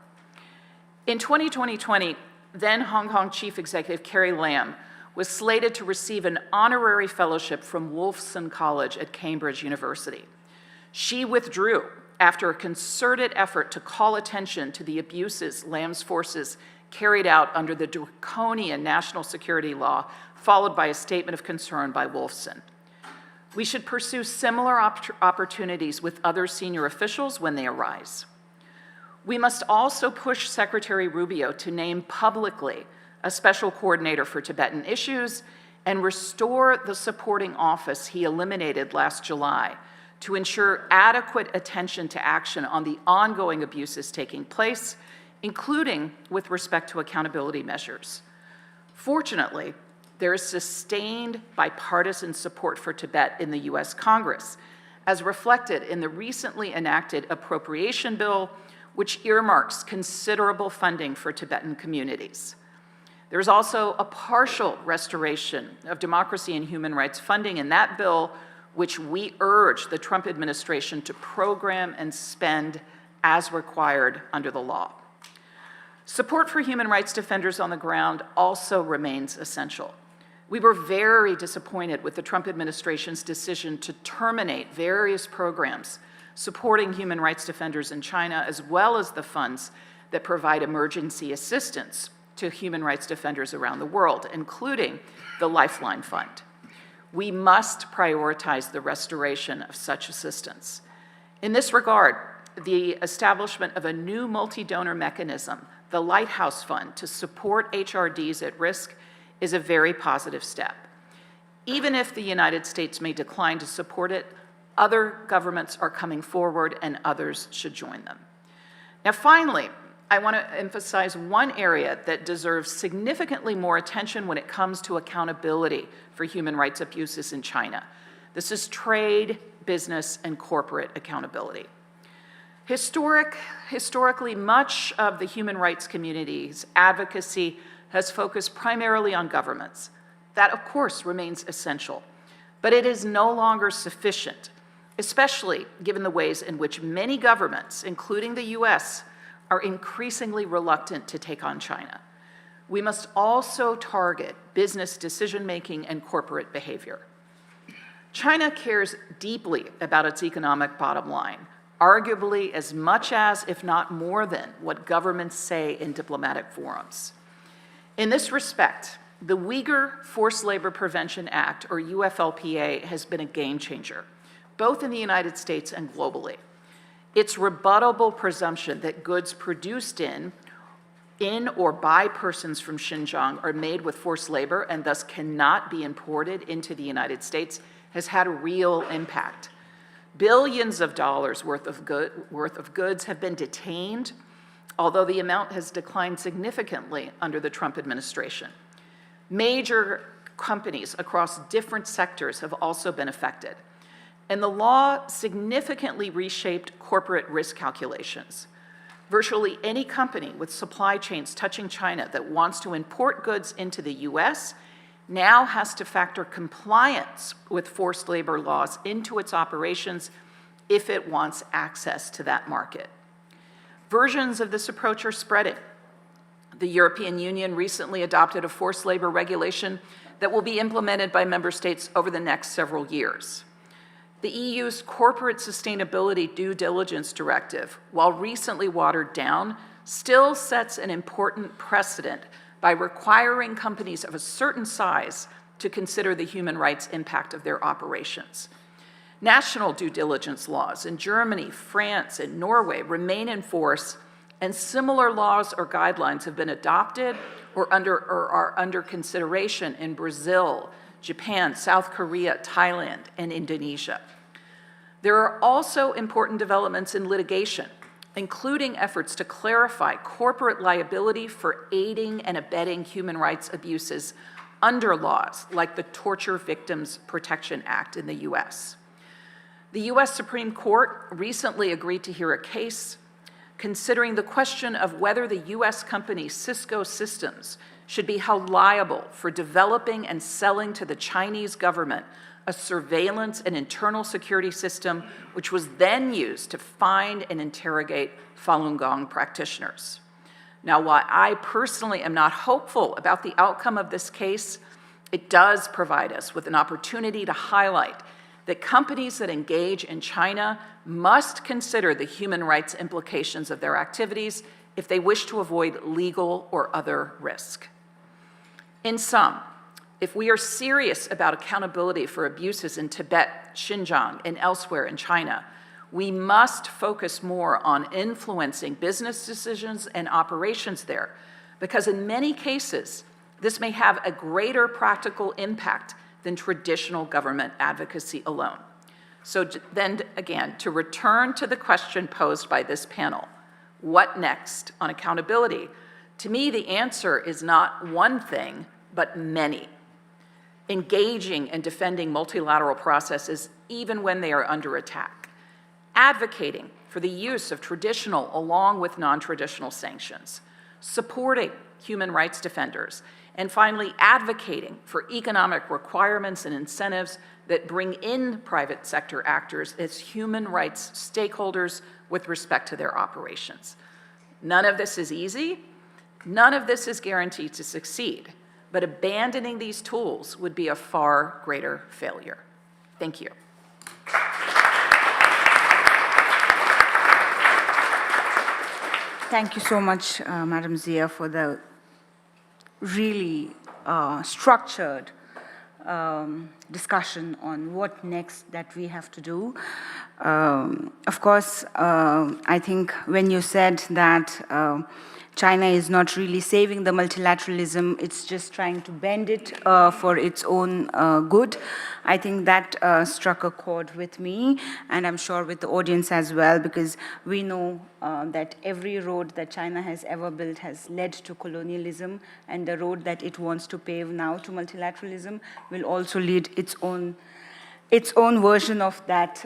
In 2020, then Hong Kong Chief Executive Carrie Lam was slated to receive an honorary fellowship from Wolfson College at Cambridge University. She withdrew after a concerted effort to call attention to the abuses Lam's forces carried out under the draconian national security law, followed by a statement of concern by Wolfson. We should pursue similar opportunities with other senior officials when they arise. We must also push Secretary Rubio to name publicly a special coordinator for Tibetan issues and restore the supporting office he eliminated last July to ensure adequate attention to action on the ongoing abuses taking place, including with respect to accountability measures. Fortunately, there is sustained bipartisan support for Tibet in the US Congress, as reflected in the recently enacted appropriation bill, which earmarks considerable funding for Tibetan communities. There's also a partial restoration of democracy and human rights funding in that bill, which we urge the Trump administration to program and spend as required under the law. Support for human rights defenders on the ground also remains essential. We were very disappointed with the Trump administration's decision to terminate various programs supporting human rights defenders in China, as well as the funds that provide emergency assistance to human rights defenders around the world, including the Lifeline Fund. We must prioritize the restoration of such assistance. In this regard, the establishment of a new multi-donor mechanism, the Lighthouse Fund, to support HRDs at risk is a very positive step. Even if the United States may decline to support it, other governments are coming forward and others should join them. Now, finally, I want to emphasize one area that deserves significantly more attention when it comes to accountability for human rights abuses in China. This is trade, business, and corporate accountability. Historically, much of the human rights community's advocacy has focused primarily on governments. That, of course, remains essential, but it is no longer sufficient, especially given the ways in which many governments, including the US, are increasingly reluctant to take on China. We must also target business decision-making and corporate behavior. China cares deeply about its economic bottom line, arguably as much as, if not more than, what governments say in diplomatic forums. In this respect, the Uyghur Forced Labor Prevention Act, or UFLPA, has been a game changer, both in the United States and globally. Its rebuttable presumption that goods produced in or by persons from Xinjiang are made with forced labor and thus cannot be imported into the United States has had a real impact. Billions of dollars worth of goods have been detained, although the amount has declined significantly under the Trump administration. Major companies across different sectors have also been affected. And the law significantly reshaped corporate risk calculations. Virtually any company with supply chains touching China that wants to import goods into the US now has to factor compliance with forced labor laws into its operations if it wants access to that market. Versions of this approach are spreading. The European Union recently adopted a forced labor regulation that will be implemented by member states over the next several years. The EU's Corporate Sustainability Due Diligence Directive, while recently watered down, still sets an important precedent by requiring companies of a certain size to consider the human rights impact of their operations. National due diligence laws in Germany, France, and Norway remain in force, and similar laws or guidelines have been adopted or are under consideration in Brazil, Japan, South Korea, Thailand, and Indonesia. There are also important developments in litigation, including efforts to clarify corporate liability for aiding and abetting human rights abuses under laws like the Torture Victims Protection Act in the US. The US Supreme Court recently agreed to hear a case considering the question of whether the US company Cisco Systems should be held liable for developing and selling to the Chinese government a surveillance and internal security system which was then used to find and interrogate Falun Gong practitioners. Now, while I personally am not hopeful about the outcome of this case, it does provide us with an opportunity to highlight that companies that engage in China must consider the human rights implications of their activities if they wish to avoid legal or other risk. In sum, if we are serious about accountability for abuses in Tibet, Xinjiang, and elsewhere in China, we must focus more on influencing business decisions and operations there, because in many cases, this may have a greater practical impact than traditional government advocacy alone. So then again, to return to the question posed by this panel, what next on accountability? To me, the answer is not one thing, but many. Engaging and defending multilateral processes even when they are under attack. Advocating for the use of traditional along with non-traditional sanctions. Supporting human rights defenders. And finally, advocating for economic requirements and incentives that bring in private sector actors as human rights stakeholders with respect to their operations. None of this is easy. None of this is guaranteed to succeed. But abandoning these tools would be a far greater failure. Thank you. Thank you so much, Madam Zia, for the really structured discussion on what next that we have to do. Of course, I think when you said that China is not really saving the multilateralism, it's just trying to bend it for its own good. I think that struck a chord with me, and I'm sure with the audience as well, because we know that every road that China has ever built has led to colonialism, and the road that it wants to pave now to multilateralism will also lead its own version of that,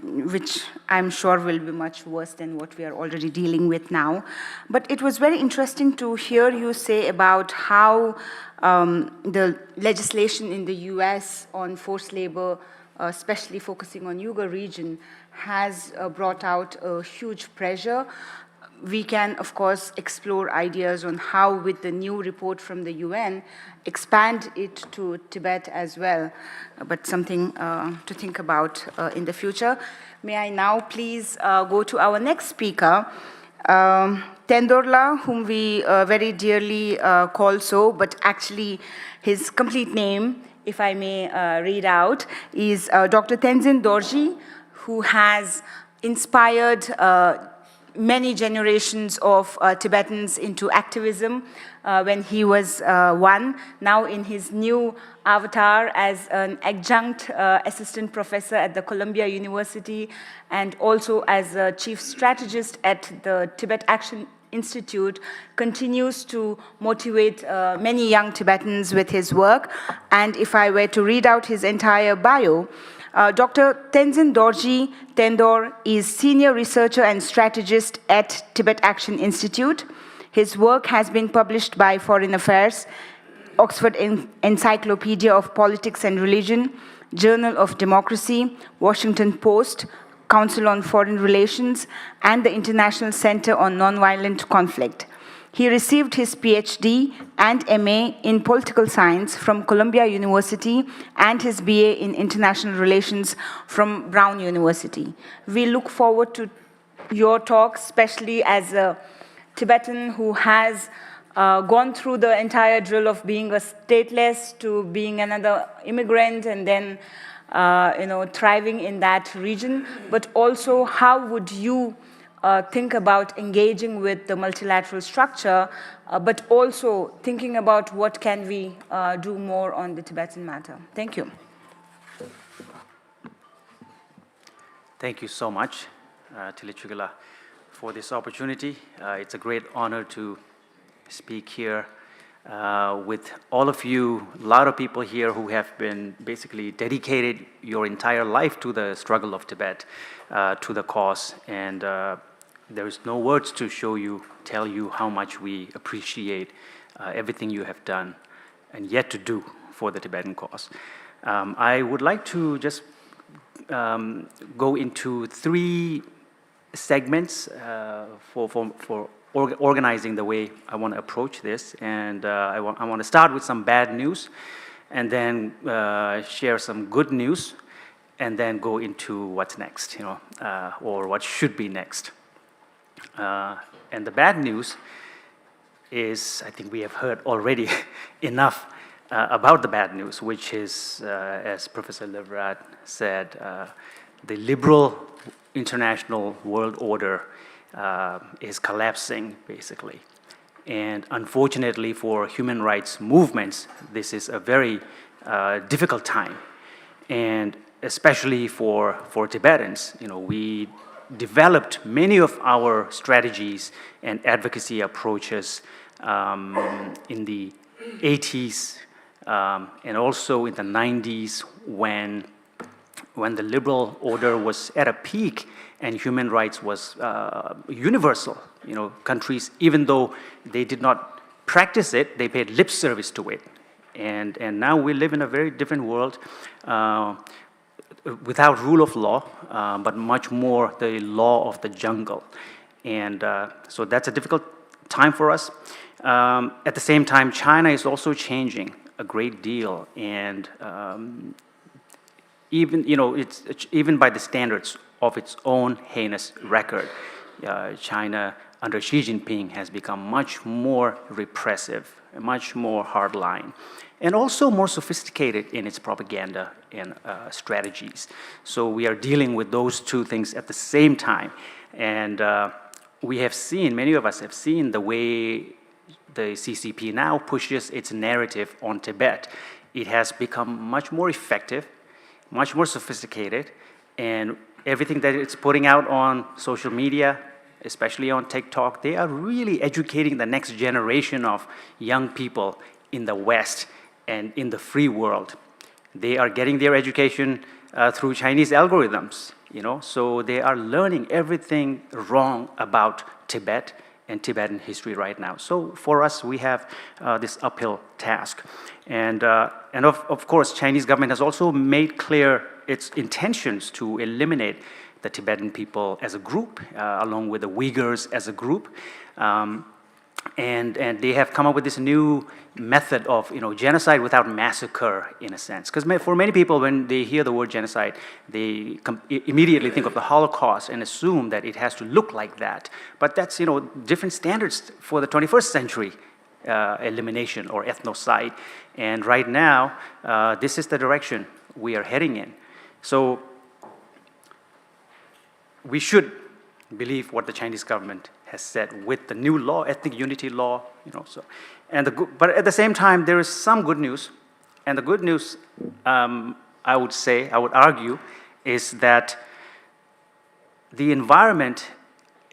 which I'm sure will be much worse than what we are already dealing with now. But it was very interesting to hear you say about how the legislation in the US on forced labor, especially focusing on Uyghur region, has brought out a huge pressure. We can, of course, explore ideas on how, with the new report from the UN, expand it to Tibet as well, but something to think about in the future. May I now please go to our next speaker, Tendorla, whom we very dearly call so, but actually his complete name, if I may read out, is Dr. Tenzin Dorji, who has inspired many generations of Tibetans into activism when he was one. Now in his new avatar as an adjunct assistant professor at the Columbia University and also as a chief strategist at the Tibet Action Institute, continues to motivate many young Tibetans with his work. And if I were to read out his entire bio, Dr. Tenzin Dorji Tendor is senior researcher and strategist at Tibet Action Institute. His work has been published by Foreign Affairs, Oxford Encyclopedia of Politics and Religion, Journal of Democracy, Washington Post, Council on Foreign Relations, and the International Center on Nonviolent Conflict. He received his PhD and MA in political science from Columbia University and his BA in international relations from Brown University. We look forward to your talk, especially as a Tibetan who has gone through the entire drill of being a stateless to being another immigrant and then thriving in that region, but also how would you think about engaging with the multilateral structure, but also thinking about what can we do more on the Tibetan matter. Thank you. Thank you so much, Tilichugala, for this opportunity. It's a great honor to speak here with all of you, a lot of people here who have been basically dedicated your entire life to the struggle of Tibet, to the cause, and there is no words to tell you how much we appreciate everything you have done and yet to do for the Tibetan cause. I would like to just go into 3 segments for organizing the way I want to approach this, and I want to start with some bad news, and then share some good news, and then go into what's next, or what should be next. And the bad news is, I think we have heard already enough about the bad news, which is, as Professor Leverad said, the liberal international world order is collapsing, basically. And unfortunately for human rights movements, this is a very difficult time. And especially for Tibetans, we developed many of our strategies and advocacy approaches in the 80s and also in the 90s when the liberal order was at a peak and human rights was universal. Countries, even though they did not practice it, they paid lip service to it. And now we live in a very different world without rule of law, but much more the law of the jungle. And so that's a difficult time for us. At the same time, China is also changing a great deal, and even by the standards of its own heinous record, China under Xi Jinping has become much more repressive, much more hardline, and also more sophisticated in its propaganda and strategies. So we are dealing with those 2 things at the same time. And we have seen, many of us have seen the way the CCP now pushes its narrative on Tibet. It has become much more effective, much more sophisticated, and everything that it's putting out on social media, especially on TikTok, they are really educating the next generation of young people in the West and in the free world. They are getting their education through Chinese algorithms, so they are learning everything wrong about Tibet and Tibetan history right now. So for us, we have this uphill task. And of course, Chinese government has also made clear its intentions to eliminate the Tibetan people as a group, along with the Uyghurs as a group. And they have come up with this new method of genocide without massacre, in a sense. Because for many people, when they hear the word genocide, they immediately think of the Holocaust and assume that it has to look like that. But that's different standards for the 21st century elimination or ethnocide. And right now, this is the direction we are heading in. So we should believe what the Chinese government has said with the new law, ethnic unity law, but at the same time, there is some good news. And the good news, I would argue, is that the environment,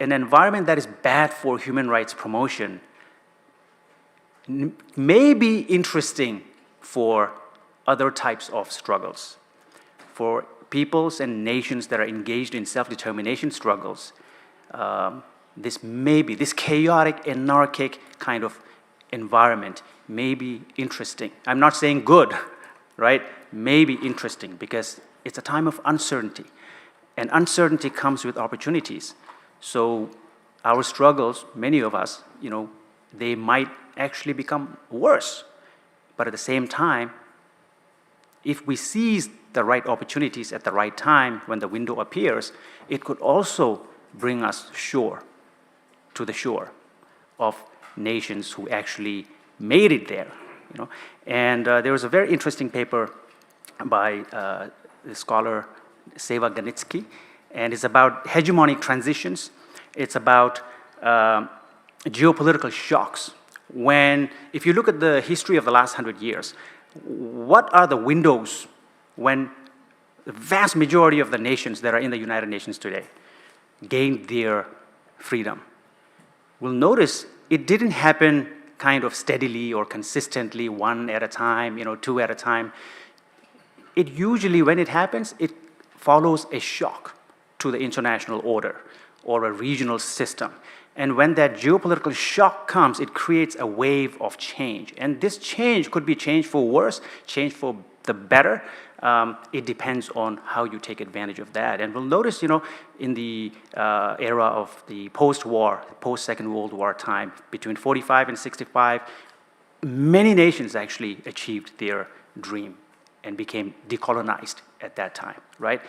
an environment that is bad for human rights promotion, may be interesting for other types of struggles. For peoples and nations that are engaged in self-determination struggles, this chaotic, anarchic kind of environment may be interesting. I'm not saying good, right? May be interesting because it's a time of uncertainty. And uncertainty comes with opportunities. So our struggles, many of us, they might actually become worse. But at the same time, if we seize the right opportunities at the right time when the window appears, it could also bring us to the shore of nations who actually made it there. And there was a very interesting paper by the scholar Seva Ganitsky, and it's about hegemonic transitions. It's about geopolitical shocks. If you look at the history of the last 100 years, what are the windows when the vast majority of the nations that are in the United Nations today gained their freedom? We'll notice it didn't happen kind of steadily or consistently, one at a time, two at a time. It usually, when it happens, it follows a shock to the international order or a regional system. And when that geopolitical shock comes, it creates a wave of change. And this change could be change for worse, change for the better. It depends on how you take advantage of that. And we'll notice, in the era of the post-war, post-Second World War time, between 45 and 65, many nations actually achieved their dream and became decolonized at that time, right?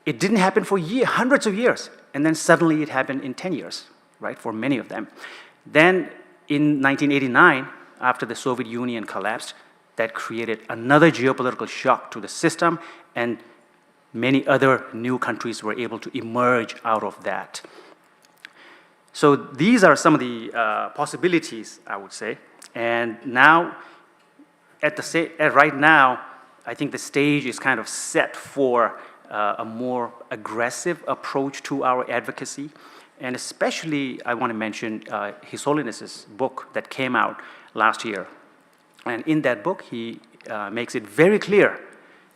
It didn't happen for hundreds of years, and then suddenly it happened in 10 years, right, for many of them. Then in 1989, after the Soviet Union collapsed, that created another geopolitical shock to the system, and many other new countries were able to emerge out of that. So these are some of the possibilities, I would say. And now, right now, I think the stage is kind of set for a more aggressive approach to our advocacy. And especially, I want to mention His Holiness's book that came out last year. And in that book, he makes it very clear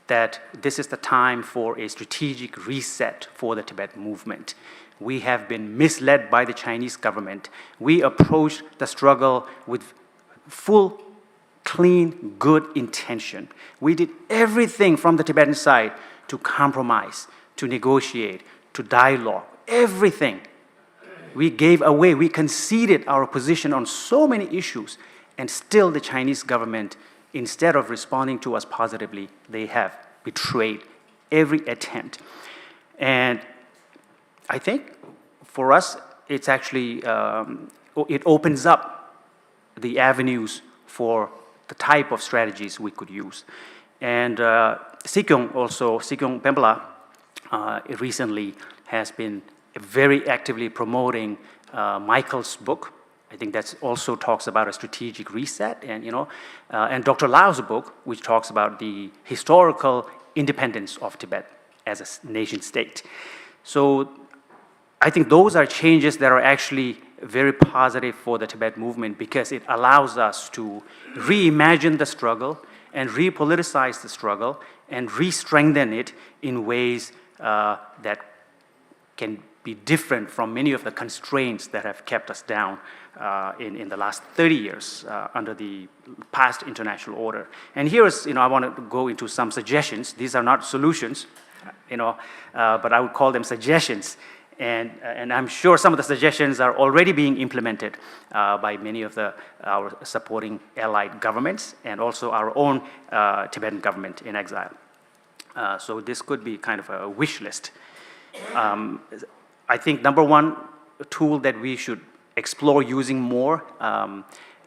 that this is the time for a strategic reset for the Tibet movement. We have been misled by the Chinese government. We approached the struggle with full, clean, good intention. We did everything from the Tibetan side to compromise, to negotiate, to dialogue, everything. We gave away, we conceded our position on so many issues, and still the Chinese government, instead of responding to us positively, they have betrayed every attempt. And I think for us, it's actually, it opens up the avenues for the type of strategies we could use. And Sikyong Pembala recently has been very actively promoting Michael's book. I think that also talks about a strategic reset, and Dr. Lau's book, which talks about the historical independence of Tibet as a nation state. So I think those are changes that are actually very positive for the Tibet movement, because it allows us to reimagine the struggle and repoliticize the struggle and re-strengthen it in ways that can be different from many of the constraints that have kept us down in the last 30 years under the past international order. And here is, I want to go into some suggestions. These are not solutions, but I would call them suggestions. And I'm sure some of the suggestions are already being implemented by many of our supporting allied governments and also our own Tibetan government in exile. So this could be kind of a wish list. I think number one tool that we should explore using more,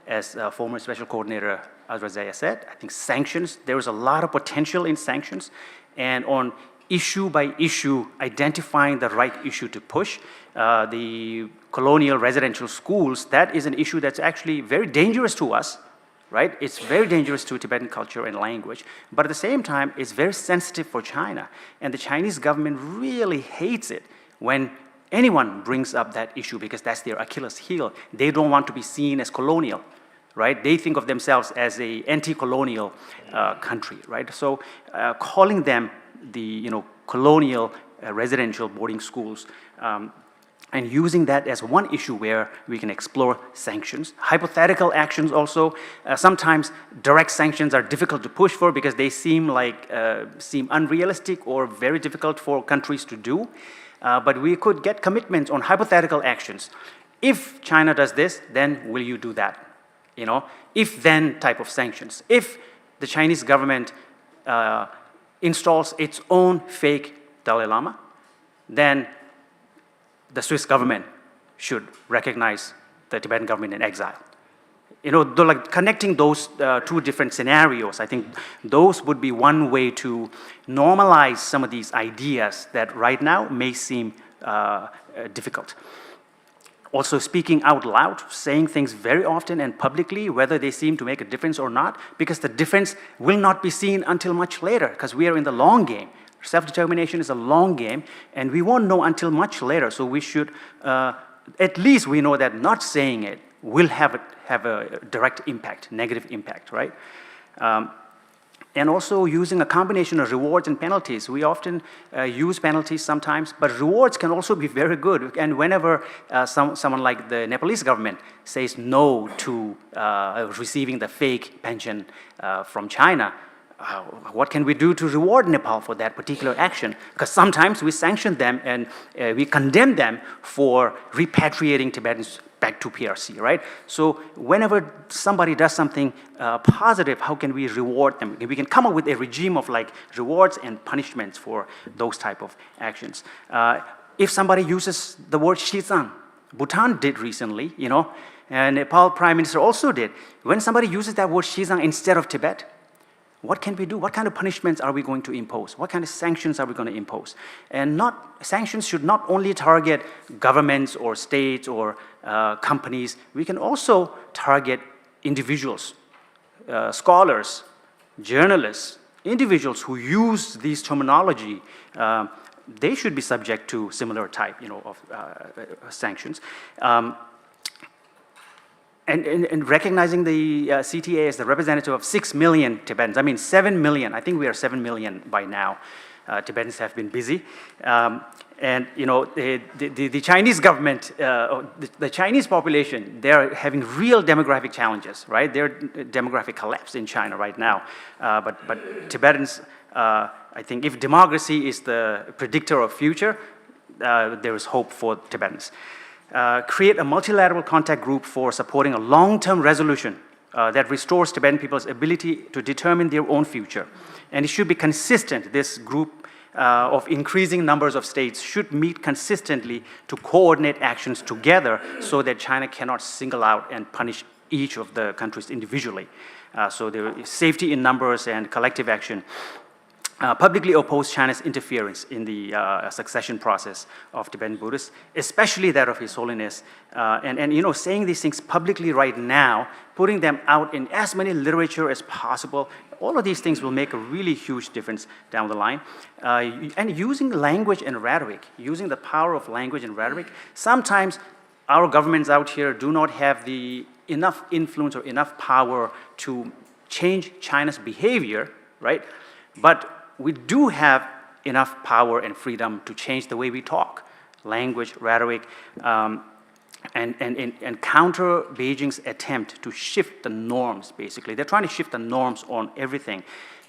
as former Special Coordinator Azra said, I think sanctions. There is a lot of potential in sanctions, and on issue by issue, identifying the right issue to push. The colonial residential schools, that is an issue that's actually very dangerous to us, right? It's very dangerous to Tibetan culture and language, but at the same time, it's very sensitive for China. And the Chinese government really hates it when anyone brings up that issue, because that's their Achilles heel. They don't want to be seen as colonial, right? They think of themselves as an anti-colonial country, right? So calling them the colonial residential boarding schools, and using that as one issue where we can explore sanctions. Hypothetical actions also. Sometimes direct sanctions are difficult to push for because they seem unrealistic or very difficult for countries to do. But we could get commitments on hypothetical actions. If China does this, then will you do that? If then type of sanctions. If the Chinese government installs its own fake Dalai Lama, then the Swiss government should recognize the Tibetan government in exile. You know, like connecting those two different scenarios, I think those would be one way to normalize some of these ideas that right now may seem difficult. Also speaking out loud, saying things very often and publicly, whether they seem to make a difference or not, because the difference will not be seen until much later, because we are in the long game. Self-determination is a long game, and we won't know until much later, so we should, at least we know that not saying it will have a direct impact, negative impact, right? And also using a combination of rewards and penalties. We often use penalties sometimes, but rewards can also be very good. And whenever someone like the Nepalese government says no to receiving the fake pension from China, what can we do to reward Nepal for that particular action? Because sometimes we sanction them and we condemn them for repatriating Tibetans back to PRC, right? So whenever somebody does something positive, how can we reward them? We can come up with a regime of like rewards and punishments for those type of actions. If somebody uses the word Xizang, Bhutan did recently, you know, and Nepal Prime Minister also did. When somebody uses that word Xizang instead of Tibet, what can we do? What kind of punishments are we going to impose? What kind of sanctions are we going to impose? And sanctions should not only target governments or states or companies. We can also target individuals, scholars, journalists, individuals who use these terminology. They should be subject to similar type, you know, of sanctions. And recognizing the CTA as the representative of 6 million Tibetans, I mean 7 million, I think we are 7 million by now. Tibetans have been busy. And you know, the Chinese government, the Chinese population, they're having real demographic challenges, right? There's demographic collapse in China right now. But Tibetans, I think if democracy is the predictor of future, there is hope for Tibetans. Create a multilateral contact group for supporting a long-term resolution that restores Tibetan people's ability to determine their own future. And it should be consistent. This group of increasing numbers of states should meet consistently to coordinate actions together so that China cannot single out and punish each of the countries individually. So there is safety in numbers and collective action. Publicly oppose China's interference in the succession process of Tibetan Buddhists, especially that of His Holiness. And you know, saying these things publicly right now, putting them out in as many literature as possible, all of these things will make a really huge difference down the line. And using language and rhetoric, using the power of language and rhetoric. Sometimes our governments out here do not have the enough influence or enough power to change China's behavior, right? But we do have enough power and freedom to change the way we talk, language, rhetoric, and counter Beijing's attempt to shift the norms, basically. They're trying to shift the norms on everything.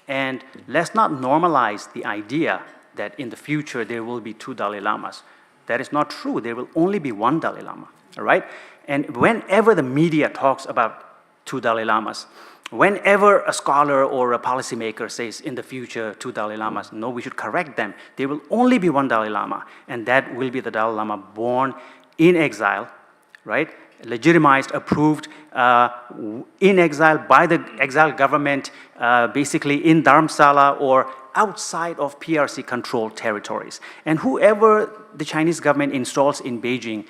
And let's not normalize the idea that in the future there will be 2 Dalai Lamas. That is not true. There will only be 1 Dalai Lama, all right? And whenever the media talks about 2 Dalai Lamas, whenever a scholar or a policymaker says in the future 2 Dalai Lamas, no, we should correct them. There will only be 1 Dalai Lama, and that will be the Dalai Lama born in exile, right? Legitimized, approved in exile by the exiled government, basically in Dharamsala or outside of PRC-controlled territories. And whoever the Chinese government installs in Beijing,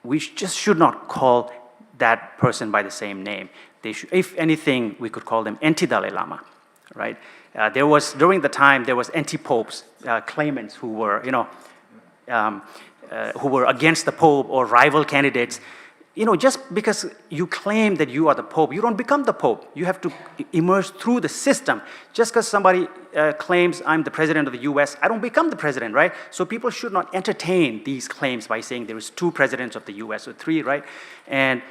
we just should not call that person by the same name. They should, if anything, we could call them anti-Dalai Lama, right? During the time, there was anti-popes, claimants who were, you know, who were against the Pope or rival candidates. You know, just because you claim that you are the Pope, you don't become the Pope. You have to emerge through the system. Just because somebody claims I'm the president of the US, I don't become the president, right? So people should not entertain these claims by saying there is 2 presidents of the US or 3, right? And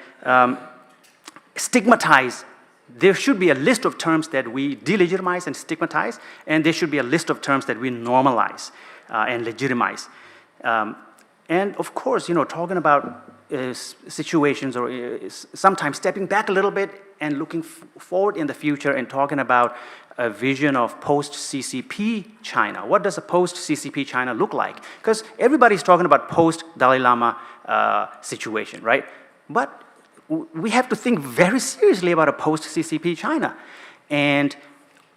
stigmatize. There should be a list of terms that we delegitimize and stigmatize, and there should be a list of terms that we normalize and legitimize. And of course, you know, talking about situations or sometimes stepping back a little bit and looking forward in the future and talking about a vision of post-CCP China. What does a post-CCP China look like? Because everybody's talking about post-Dalai Lama situation, right? But we have to think very seriously about a post-CCP China. And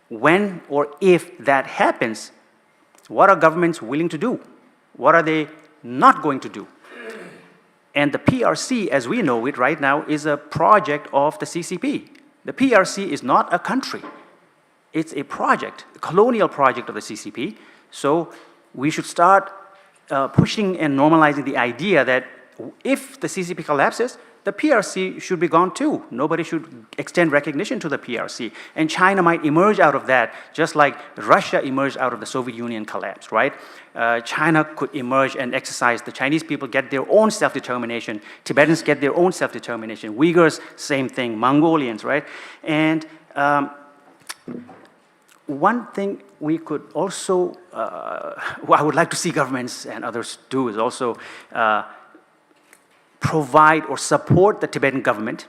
when or if that happens, what are governments willing to do? What are they not going to do? And the PRC, as we know it right now, is a project of the CCP. The PRC is not a country. It's a project, a colonial project of the CCP. So we should start pushing and normalizing the idea that if the CCP collapses, the PRC should be gone too. Nobody should extend recognition to the PRC. And China might emerge out of that, just like Russia emerged out of the Soviet Union collapse, right? China could emerge and exercise. The Chinese people get their own self-determination. Tibetans get their own self-determination. Uyghurs, same thing. Mongolians, right? And one thing we could also, I would like to see governments and others do is also provide or support the Tibetan government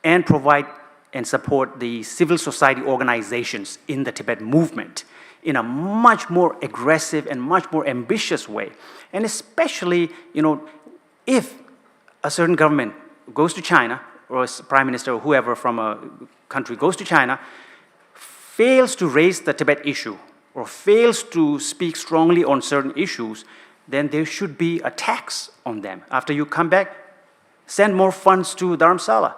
and provide and support the civil society organizations in the Tibet movement in a much more aggressive and much more ambitious way. And especially, if a certain government goes to China, or a prime minister or whoever from a country goes to China, fails to raise the Tibet issue or fails to speak strongly on certain issues, then there should be a tax on them. After you come back, send more funds to Dharamsala.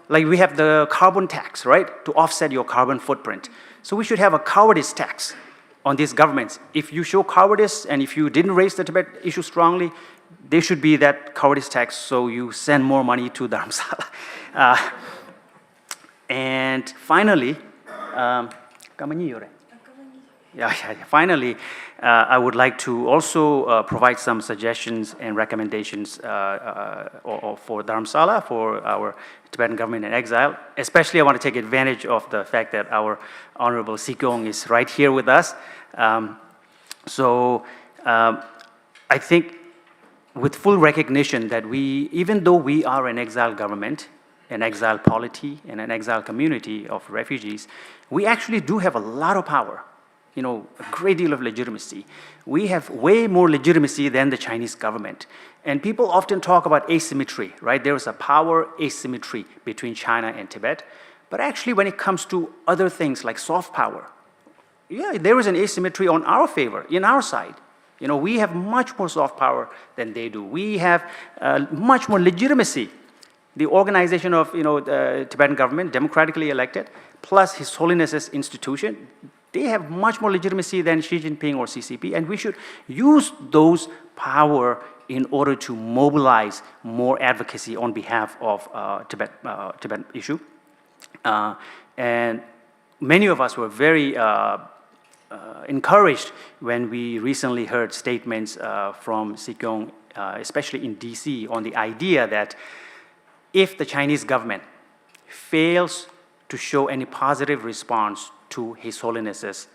Like we have the carbon tax, right? To offset your carbon footprint. So we should have a cowardice tax on these governments. If you show cowardice and if you didn't raise the Tibet issue strongly, there should be that cowardice tax, so you send more money to Dharamsala. And finally, finally, I would like to also provide some suggestions and recommendations for Dharamsala, for our Tibetan government in exile. Especially, I want to take advantage of the fact that our Honorable Sikong is right here with us. I think with full recognition that even though we are an exile government, an exile polity, and an exile community of refugees, we actually do have a lot of power, a great deal of legitimacy. We have way more legitimacy than the Chinese government. And people often talk about asymmetry, right? There is a power asymmetry between China and Tibet. But actually, when it comes to other things like soft power, there is an asymmetry on our favor, in our side. We have much more soft power than they do. We have much more legitimacy. The organization of the Tibetan government, democratically elected, plus His Holiness's institution, they have much more legitimacy than Xi Jinping or CCP, and we should use those power in order to mobilize more advocacy on behalf of Tibet issue. And many of us were very encouraged when we recently heard statements from Sikong, especially in DC, on the idea that if the Chinese government fails to show any positive response to His Holiness's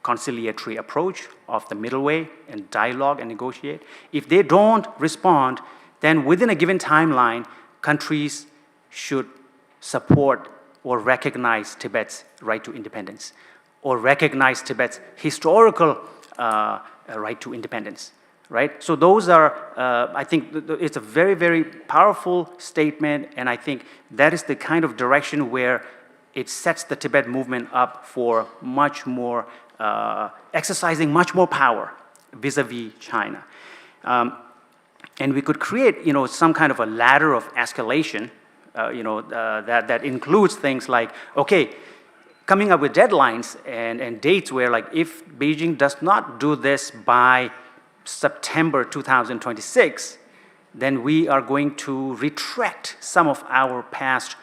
conciliatory approach of the middle way and dialogue and negotiate, if they don't respond, then within a given timeline, countries should support or recognize Tibet's right to independence, or recognize Tibet's historical right to independence. Right? So those are, I think it's a very, very powerful statement, and I think that is the kind of direction where it sets the Tibet movement up for much more, exercising much more power vis-a-vis China. And we could create, some kind of a ladder of escalation, that includes things like, okay, coming up with deadlines and dates where, like, if Beijing does not do this by September 2026, then we are going to retract some of our past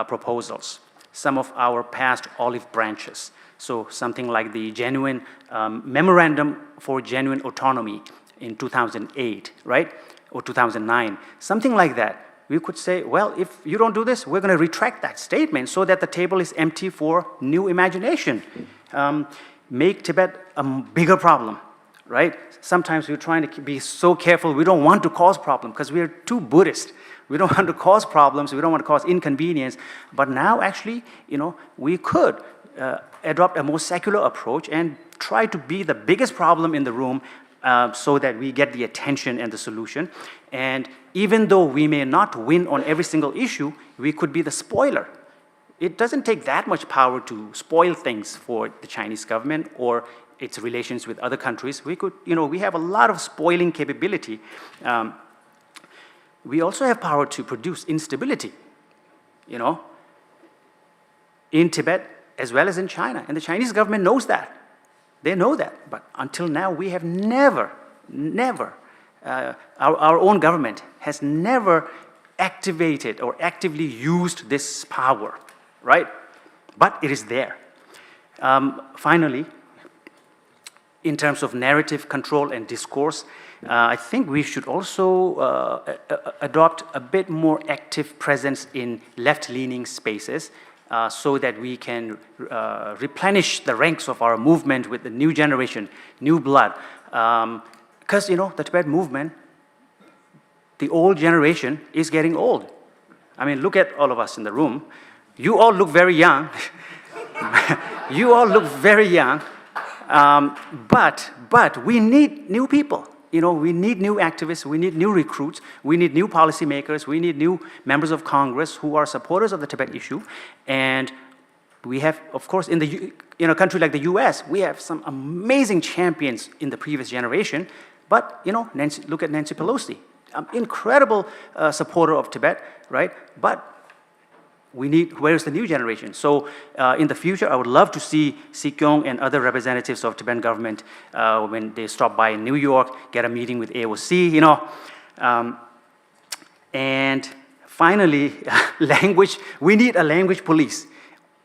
proposals, some of our past olive branches. So something like the genuine memorandum for genuine autonomy in 2008, right? Or 2009, something like that. We could say, well, if you don't do this, we're going to retract that statement so that the table is empty for new imagination. Make Tibet a bigger problem. Right? Sometimes we're trying to be so careful. We don't want to cause problems because we're too Buddhist. We don't want to cause problems. We don't want to cause inconvenience. But now, actually, we could adopt a more secular approach and try to be the biggest problem in the room so that we get the attention and the solution. And even though we may not win on every single issue, we could be the spoiler. It doesn't take that much power to spoil things for the Chinese government or its relations with other countries. We could, we have a lot of spoiling capability. We also have power to produce instability, in Tibet as well as in China. And the Chinese government knows that. They know that. But until now, we have never, our own government has never activated or actively used this power, right? But it is there. Finally, in terms of narrative control and discourse, I think we should also adopt a bit more active presence in left-leaning spaces so that we can replenish the ranks of our movement with the new generation, new blood. Because, the Tibet movement, the old generation is getting old. I mean, look at all of us in the room. You all look very young. You all look very young. But we need new people. We need new activists, we need new recruits, we need new policymakers, we need new members of Congress who are supporters of the Tibet issue. And we have, of course, in a country like the US, we have some amazing champions in the previous generation. But, look at Nancy Pelosi, incredible supporter of Tibet, right? But where's the new generation? So in the future, I would love to see Si Kyung and other representatives of Tibetan government when they stop by in New York, get a meeting with AOC, And finally, language. We need a language police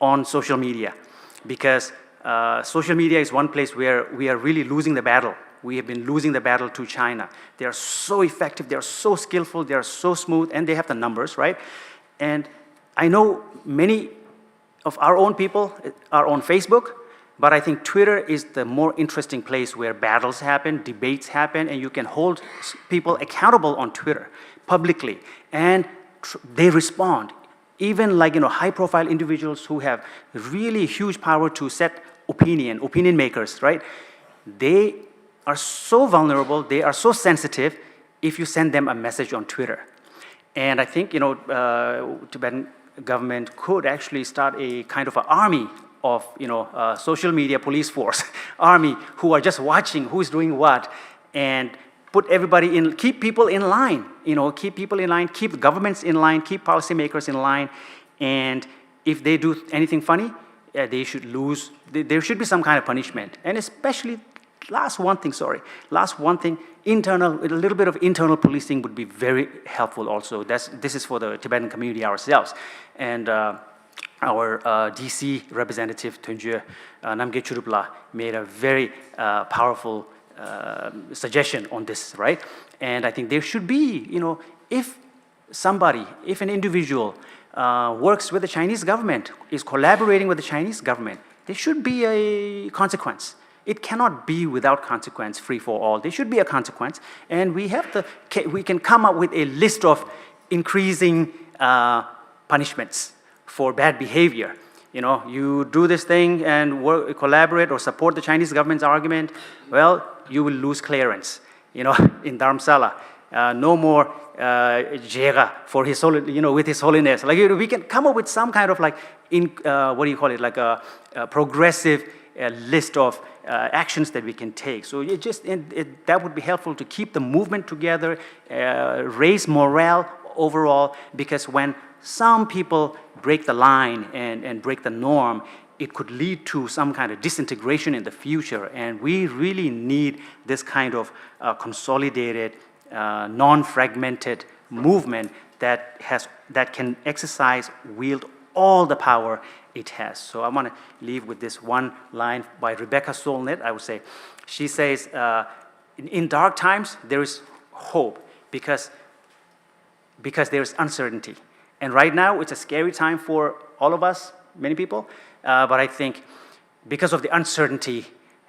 on social media because social media is one place where we are really losing the battle. We have been losing the battle to China. They are so effective, they are so skillful, they are so smooth, and they have the numbers, right? And I know many of our own people are on Facebook, but I think Twitter is the more interesting place where battles happen, debates happen, and you can hold people accountable on Twitter publicly, and they respond. Even high-profile individuals who have really huge power to set opinion makers, right? They are so vulnerable, they are so sensitive if you send them a message on Twitter. And I think, Tibetan government could actually start a kind of an army of, social media police force, army who are just watching who's doing what, and put everybody in, keep people in line, keep people in line, keep governments in line, keep policymakers in line, and if they do anything funny, they should lose, there should be some kind of punishment, and especially, last one thing, a little bit of internal policing would be very helpful also. This is for the Tibetan community ourselves. And our DC representative, Tunje Namge Churupla, made a very powerful suggestion on this, right? And I think there should be, if an individual works with the Chinese government, is collaborating with the Chinese government, there should be a consequence. It cannot be without consequence, free for all. There should be a consequence, and we can come up with a list of increasing punishments for bad behavior. You do this thing and collaborate or support the Chinese government's argument, well, you will lose clearance. In Dharamsala, no more jega for his with His Holiness. We can come up with some kind of a progressive list of actions that we can take. So that would be helpful to keep the movement together, raise morale overall, because when some people break the line and break the norm, it could lead to some kind of disintegration in the future. And we really need this kind of consolidated, non-fragmented movement that can wield all the power it has. So I want to leave with this one line by Rebecca Solnit, I would say. She says, in dark times, there is hope because there is uncertainty. And right now, it's a scary time for all of us, many people, but I think because of the uncertainty,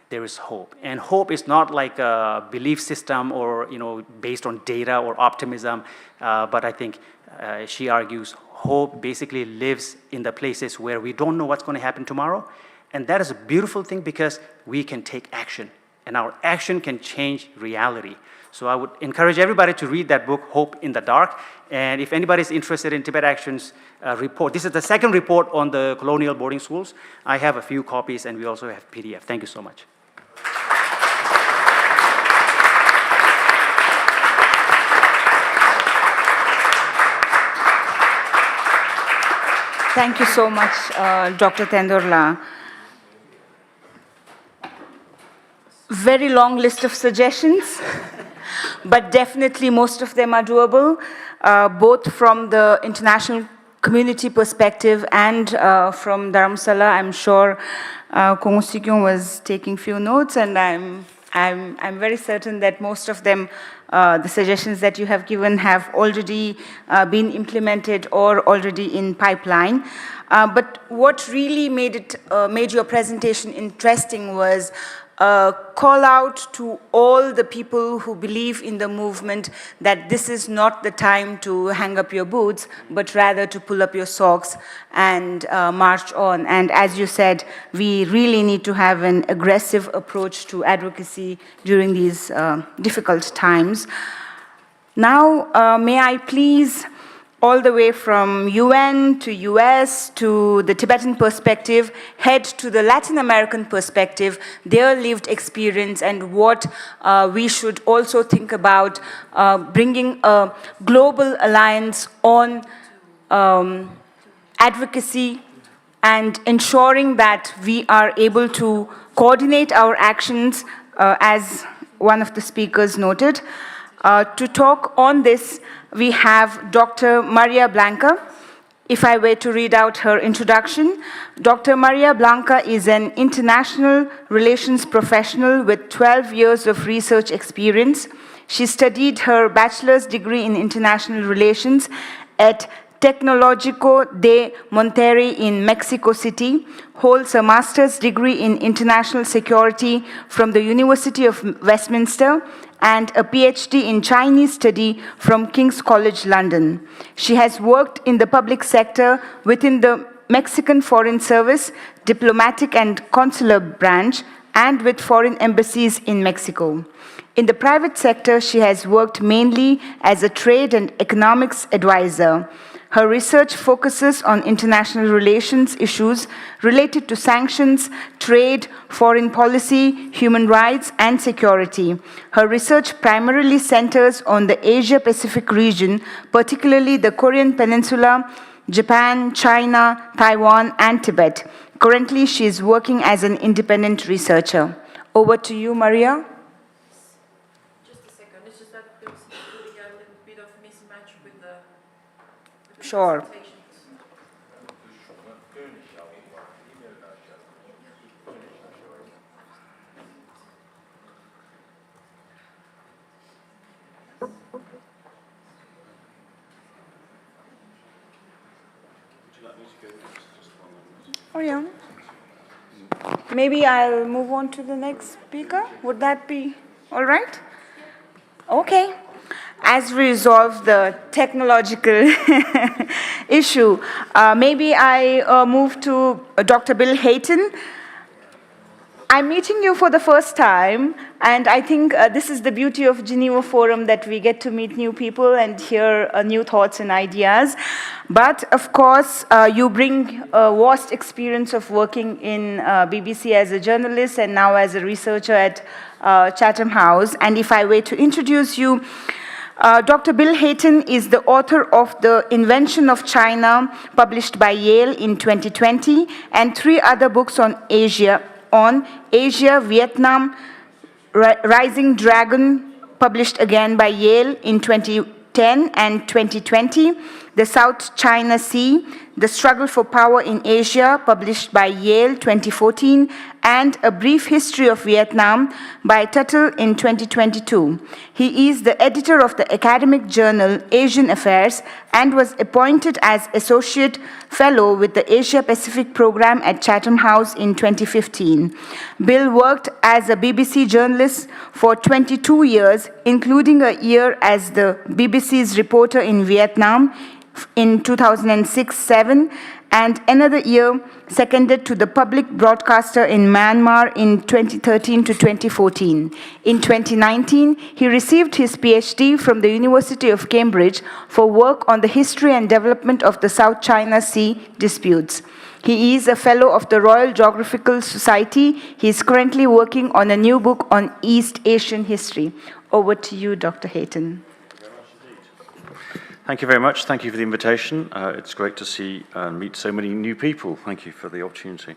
there is hope. And hope is not like a belief system or based on data or optimism, but I think she argues hope basically lives in the places where we don't know what's going to happen tomorrow. And that is a beautiful thing because we can take action. and our action can change reality. So I would encourage everybody to read that book, Hope in the Dark. And if anybody is interested in Tibet Action's report, this is the second report on the colonial boarding schools. I have a few copies, and we also have PDF. Thank you so much. Thank you so much, Dr. Tendorla. Very long list of suggestions, but definitely most of them are doable, both from the international community perspective and from Dharamsala. I'm sure Kong Sikyong was taking few notes, and I'm very certain that most of them, the suggestions that you have given, have already been implemented or already in pipeline. But what really made your presentation interesting was call out to all the people who believe in the movement that this is not the time to hang up your boots, but rather to pull up your socks and march on. And as you said, we really need to have an aggressive approach to advocacy during these difficult times. Now, may I please, all the way from UN to US to the Tibetan perspective, head to the Latin American perspective, their lived experience, and what we should also think about bringing a global alliance on advocacy and ensuring that we are able to coordinate our actions, as one of the speakers noted. To talk on this, we have Dr. Maria Blanca. If I were to read out her introduction, Dr. Maria Blanca is an international relations professional with 12 years of research experience. She studied her bachelor's degree in international relations at Tecnológico de Monterrey in Mexico City, holds a master's degree in international security from the University of Westminster, and a PhD in Chinese study from King's College London. She has worked in the public sector within the Mexican Foreign Service, diplomatic and consular branch, and with foreign embassies in Mexico. In the private sector, she has worked mainly as a trade and economics advisor. Her research focuses on international relations issues related to sanctions, trade, foreign policy, human rights, and security. Her research primarily centers on the Asia-Pacific region, particularly the Korean Peninsula, Japan, China, Taiwan, and Tibet. Currently, she is working as an independent researcher. Over to you, Maria. Just a second. It's just that there was really a little bit of mismatch with the Sure. presentations. Oh, yeah. Maybe I'll move on to the next speaker. Would that be all right? Okay. As we resolve the technological issue, maybe I move to Dr. Bill Hayton. I'm meeting you for the first time, and I think this is the beauty of Geneva Forum, that we get to meet new people and hear new thoughts and ideas. But of course, you bring a vast experience of working in BBC as a journalist and now as a researcher at Chatham House. And if I were to introduce you, Dr. Bill Hayton is the author of The Invention of China, published by Yale in 2020, and 3 other books on Asia, Vietnam, Rising Dragon, published again by Yale in 2010 and 2020, The South China Sea, The Struggle for Power in Asia, published by Yale 2014, and A Brief History of Vietnam by Tuttle in 2022. He is the editor of the academic journal Asian Affairs and was appointed as Associate Fellow with the Asia Pacific Program at Chatham House in 2015. Bill worked as a BBC journalist for 22 years, including a year as the BBC's reporter in Vietnam in 2006-07, and another year seconded to the public broadcaster in Myanmar in 2013 to 2014. In 2019, he received his PhD from the University of Cambridge for work on the history and development of the South China Sea disputes. He is a fellow of the Royal Geographical Society. He is currently working on a new book on East Asian history. Over to you, Dr. Hayton. Thank you very much. Thank you for the invitation. It's great to see and meet so many new people. Thank you for the opportunity.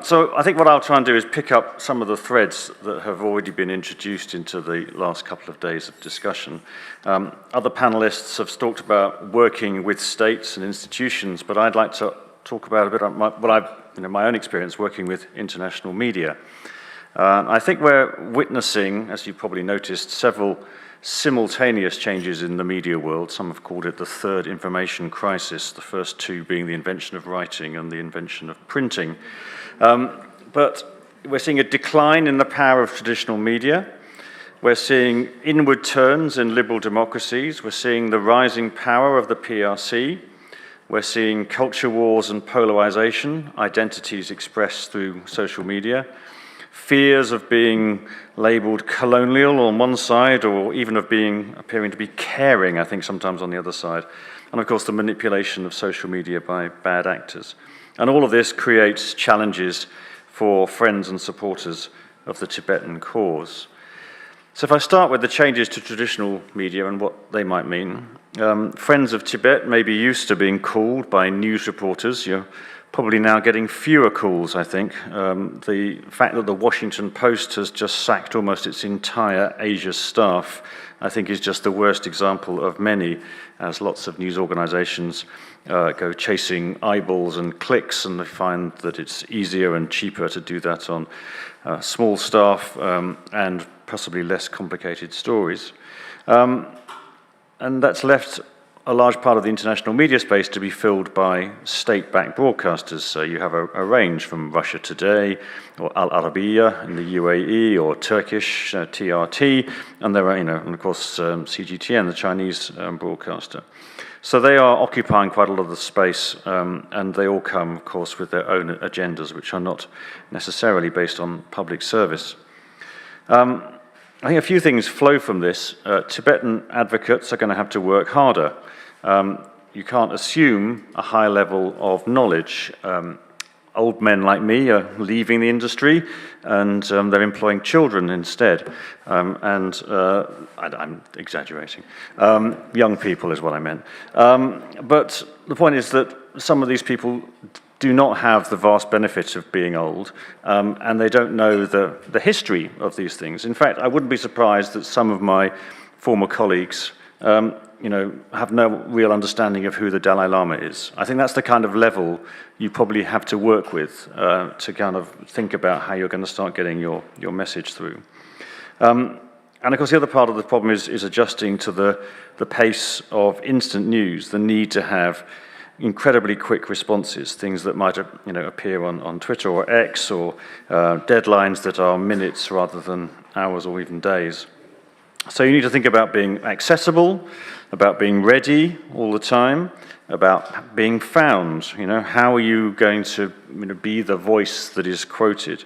So I think what I'll try and do is pick up some of the threads that have already been introduced into the last couple of days of discussion. Other panelists have talked about working with states and institutions, but I'd like to talk about a bit about my own experience working with international media. I think we're witnessing, as you probably noticed, several simultaneous changes in the media world. Some have called it the third information crisis, the first two being the invention of writing and the invention of printing. But we're seeing a decline in the power of traditional media. We're seeing inward turns in liberal democracies. We're seeing the rising power of the PRC. We're seeing culture wars and polarization, identities expressed through social media, fears of being labeled colonial on one side, or even of appearing to be caring, I think, sometimes on the other side. And of course, the manipulation of social media by bad actors. And all of this creates challenges for friends and supporters of the Tibetan cause. So if I start with the changes to traditional media and what they might mean, friends of Tibet may be used to being called by news reporters. You're probably now getting fewer calls, I think. The fact that the Washington Post has just sacked almost its entire Asia staff, I think, is just the worst example of many, as lots of news organizations go chasing eyeballs and clicks, and they find that it's easier and cheaper to do that on small staff and possibly less complicated stories. And that's left a large part of the international media space to be filled by state-backed broadcasters. So you have a range from Russia Today, or Al Arabiya in the UAE, or Turkish TRT, and there are, and of course, CGTN, the Chinese broadcaster. So they are occupying quite a lot of the space, and they all come, of course, with their own agendas, which are not necessarily based on public service. I think a few things flow from this. Tibetan advocates are going to have to work harder. You can't assume a high level of knowledge. Old men like me are leaving the industry, and they're employing children instead. I'm exaggerating. Young people is what I meant. But the point is that some of these people do not have the vast benefits of being old, and they don't know the history of these things. In fact, I wouldn't be surprised that some of my former colleagues have no real understanding of who the Dalai Lama is. I think that's the kind of level you probably have to work with to kind of think about how you're going to start getting your message through. And of course, the other part of the problem is adjusting to the pace of instant news, the need to have incredibly quick responses, things that might appear on Twitter or X, or deadlines that are minutes rather than hours or even days. So you need to think about being accessible, about being ready all the time, about being found. How are you going to be the voice that is quoted?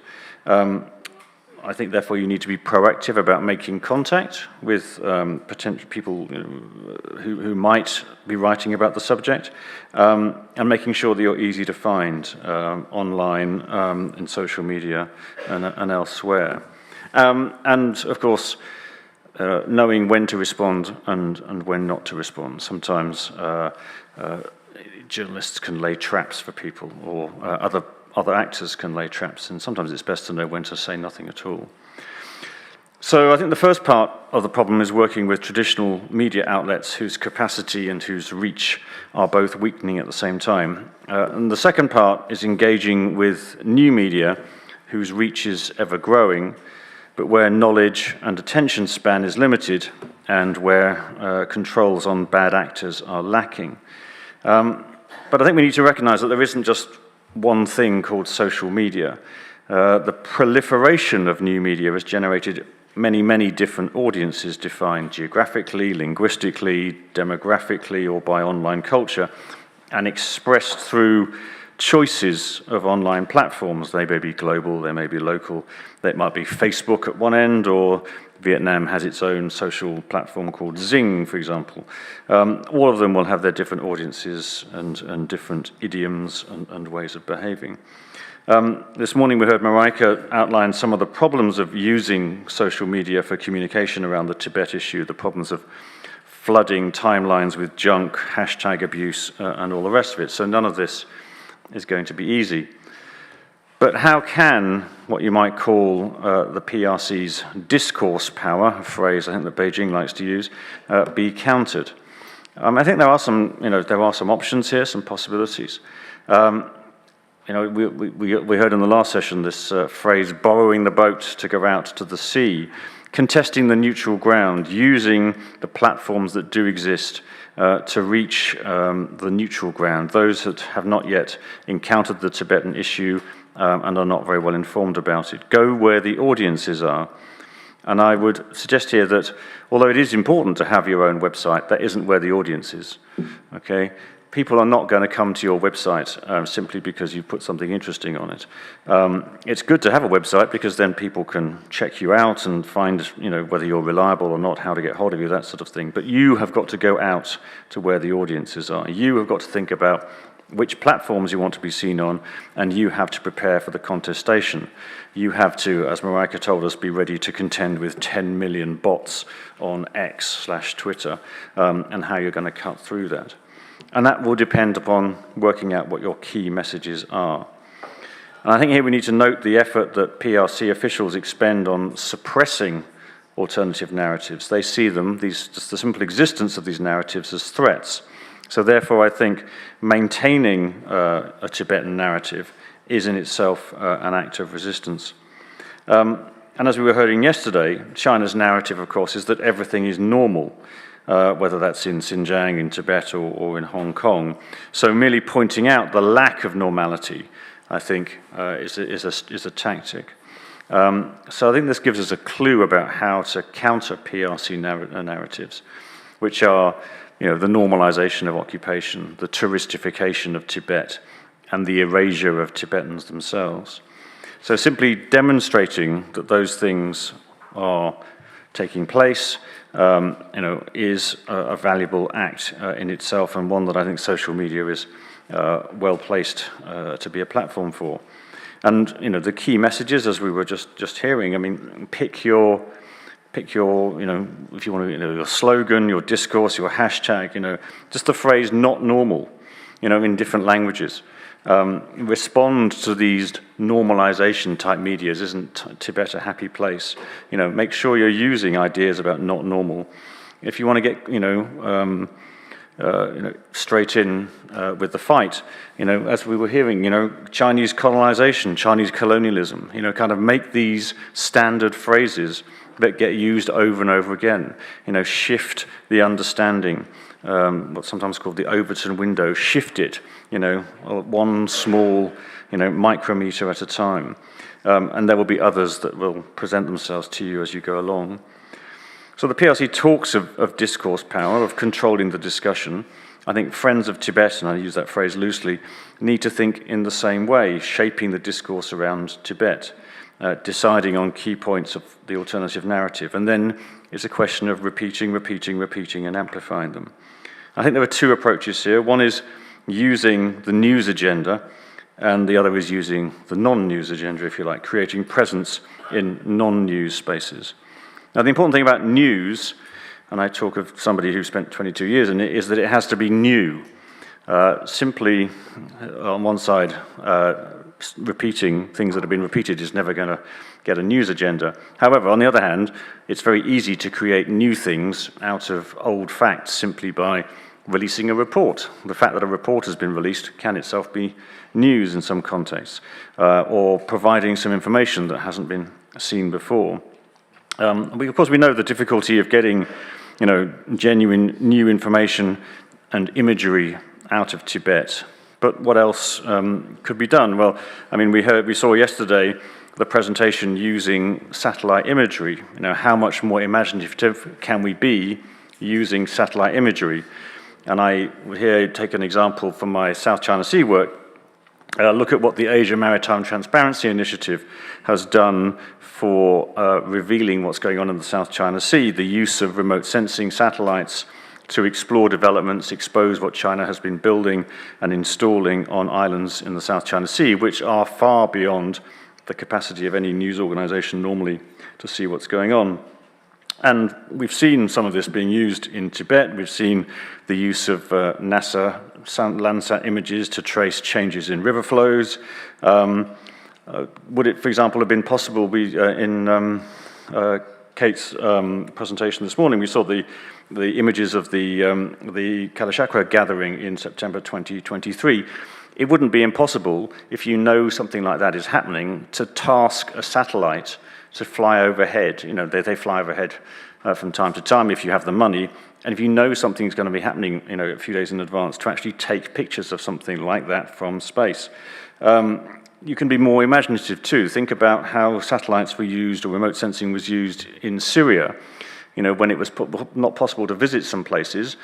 I think, therefore, you need to be proactive about making contact with potential people who might be writing about the subject, and making sure that you're easy to find online, in social media, and elsewhere. And, of course, knowing when to respond and when not to respond. Sometimes journalists can lay traps for people, or other actors can lay traps, and sometimes it's best to know when to say nothing at all. So I think the first part of the problem is working with traditional media outlets whose capacity and whose reach are both weakening at the same time. And the second part is engaging with new media whose reach is ever growing, but where knowledge and attention span is limited, and where controls on bad actors are lacking. But I think we need to recognize that there isn't just one thing called social media. The proliferation of new media has generated many different audiences defined geographically, linguistically, demographically, or by online culture, and expressed through choices of online platforms. They may be global, they may be local, they might be Facebook at one end, or Vietnam has its own social platform called Zing, for example. All of them will have their different audiences and different idioms and ways of behaving. This morning we heard Marika outline some of the problems of using social media for communication around the Tibet issue, the problems of flooding timelines with junk, hashtag abuse, and all the rest of it. So none of this is going to be easy. But how can what you might call the PRC's discourse power, a phrase I think that Beijing likes to use, be countered? I think there are some options here, some possibilities. We heard in the last session this phrase, borrowing the boat to go out to the sea, contesting the neutral ground, using the platforms that do exist to reach the neutral ground, those that have not yet encountered the Tibetan issue and are not very well informed about it. Go where the audiences are. And I would suggest here that, although it is important to have your own website, that isn't where the audience is, okay? People are not going to come to your website simply because you put something interesting on it. It's good to have a website because then people can check you out and find, whether you're reliable or not, how to get hold of you, that sort of thing. But you have got to go out to where the audiences are. You have got to think about which platforms you want to be seen on, and you have to prepare for the contestation. You have to, as Marika told us, be ready to contend with 10 million bots on X/Twitter, and how you're going to cut through that. And that will depend upon working out what your key messages are. And I think here we need to note the effort that PRC officials expend on suppressing alternative narratives. They see them, just the simple existence of these narratives, as threats. So therefore, I think maintaining a Tibetan narrative is in itself an act of resistance. And as we were hearing yesterday, China's narrative, of course, is that everything is normal, whether that's in Xinjiang, in Tibet, or in Hong Kong. So merely pointing out the lack of normality, I think, is a tactic. So I think this gives us a clue about how to counter PRC narratives, which are the normalization of occupation, the touristification of Tibet, and the erasure of Tibetans themselves. So simply demonstrating that those things are taking place, is a valuable act in itself, and one that I think social media is well placed to be a platform for. And the key messages, as we were just hearing, pick your if you want to, your slogan, your discourse, your hashtag, just the phrase "not normal," in different languages. Respond to these normalization type medias. Isn't Tibet a happy place? Make sure you're using ideas about not normal. If you want to get, straight in with the fight, as we were hearing, Chinese colonization, Chinese colonialism, kind of make these standard phrases that get used over and over again. Shift the understanding, what's sometimes called the Overton window, shift it, one small, micrometer at a time. And there will be others that will present themselves to you as you go along. So the PRC talks of discourse power, of controlling the discussion. I think friends of Tibet, and I use that phrase loosely, need to think in the same way, shaping the discourse around Tibet, deciding on key points of the alternative narrative. And then it's a question of repeating, and amplifying them. I think there are two approaches here. One is using the news agenda, and the other is using the non-news agenda, if you like, creating presence in non-news spaces. Now, the important thing about news, and I talk of somebody who spent 22 years in it, is that it has to be new. Simply, on one side, repeating things that have been repeated is never going to get a news agenda. However, on the other hand, it's very easy to create new things out of old facts simply by releasing a report. The fact that a report has been released can itself be news in some contexts, or providing some information that hasn't been seen before. Of course, we know the difficulty of getting, genuine new information and imagery out of Tibet. But what else could be done? Well, we saw yesterday the presentation using satellite imagery. How much more imaginative can we be using satellite imagery? And I would here take an example from my South China Sea work. Look at what the Asia Maritime Transparency Initiative has done for revealing what's going on in the South China Sea, the use of remote sensing satellites to explore developments, expose what China has been building and installing on islands in the South China Sea, which are far beyond the capacity of any news organization normally to see what's going on. And we've seen some of this being used in Tibet. We've seen the use of NASA Landsat images to trace changes in river flows. Would it, for example, have been possible, in Kate's presentation this morning, we saw the images of the Kalachakra gathering in September 2023. It wouldn't be impossible, if you know something like that is happening, to task a satellite to fly overhead. You know, they fly overhead from time to time if you have the money, and if you know something's going to be happening, you know, a few days in advance, to actually take pictures of something like that from space. You can be more imaginative too. Think about how satellites were used, or remote sensing was used in Syria. You know, when it was not possible to visit some places,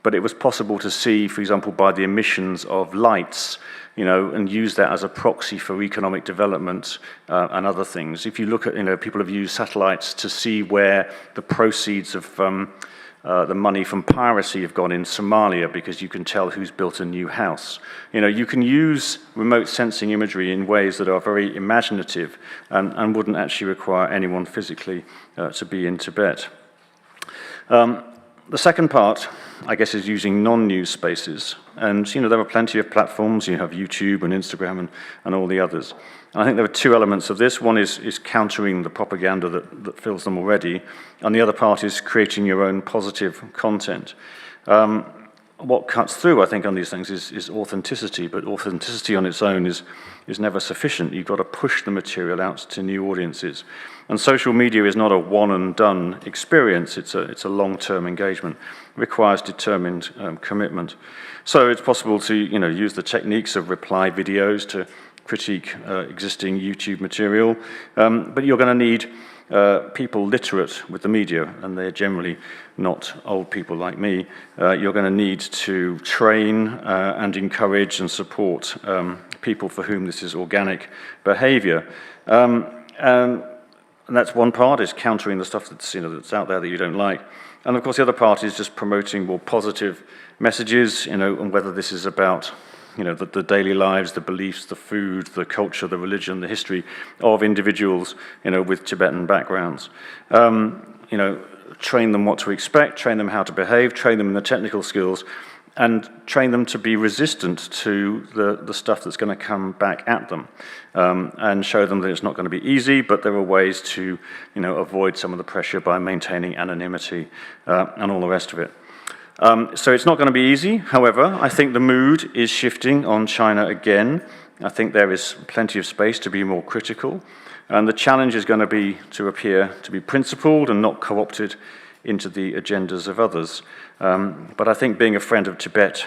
but it was possible to see, for example, by the emissions of lights, you know, and use that as a proxy for economic development and other things. If you look at, you know, people have used satellites to see where the proceeds of the money from piracy have gone in Somalia, because you can tell who's built a new house. You know, you can use remote sensing imagery in ways that are very imaginative and wouldn't actually require anyone physically to be in Tibet. The second part, I guess, is using non-news spaces. And, you know, there are plenty of platforms. You have YouTube and Instagram and all the others. And I think there are two elements of this. One is countering the propaganda that fills them already. And the other part is creating your own positive content. What cuts through, I think, on these things is authenticity. But authenticity on its own is never sufficient. You've got to push the material out to new audiences. And social media is not a one-and-done experience. It's a long-term engagement. It requires determined commitment. So it's possible to, you know, use the techniques of reply videos to critique existing YouTube material. But you're going to need people literate with the media, and they're generally not old people like me. You're going to need to train and encourage and support people for whom this is organic behavior. And that's one part, is countering the stuff that's, you know, that's out there that you don't like. And of course, the other part is just promoting more positive messages, you know, and whether this is about, you know, the daily lives, the beliefs, the food, the culture, the religion, the history of individuals, you know, with Tibetan backgrounds. You know, train them what to expect, train them how to behave, train them in the technical skills, and train them to be resistant to the stuff that's going to come back at them, and show them that it's not going to be easy, but there are ways to, you know, avoid some of the pressure by maintaining anonymity and all the rest of it. So it's not going to be easy. However, I think the mood is shifting on China again. I think there is plenty of space to be more critical, and the challenge is going to be to appear to be principled and not co-opted into the agendas of others. But I think, being a friend of Tibet,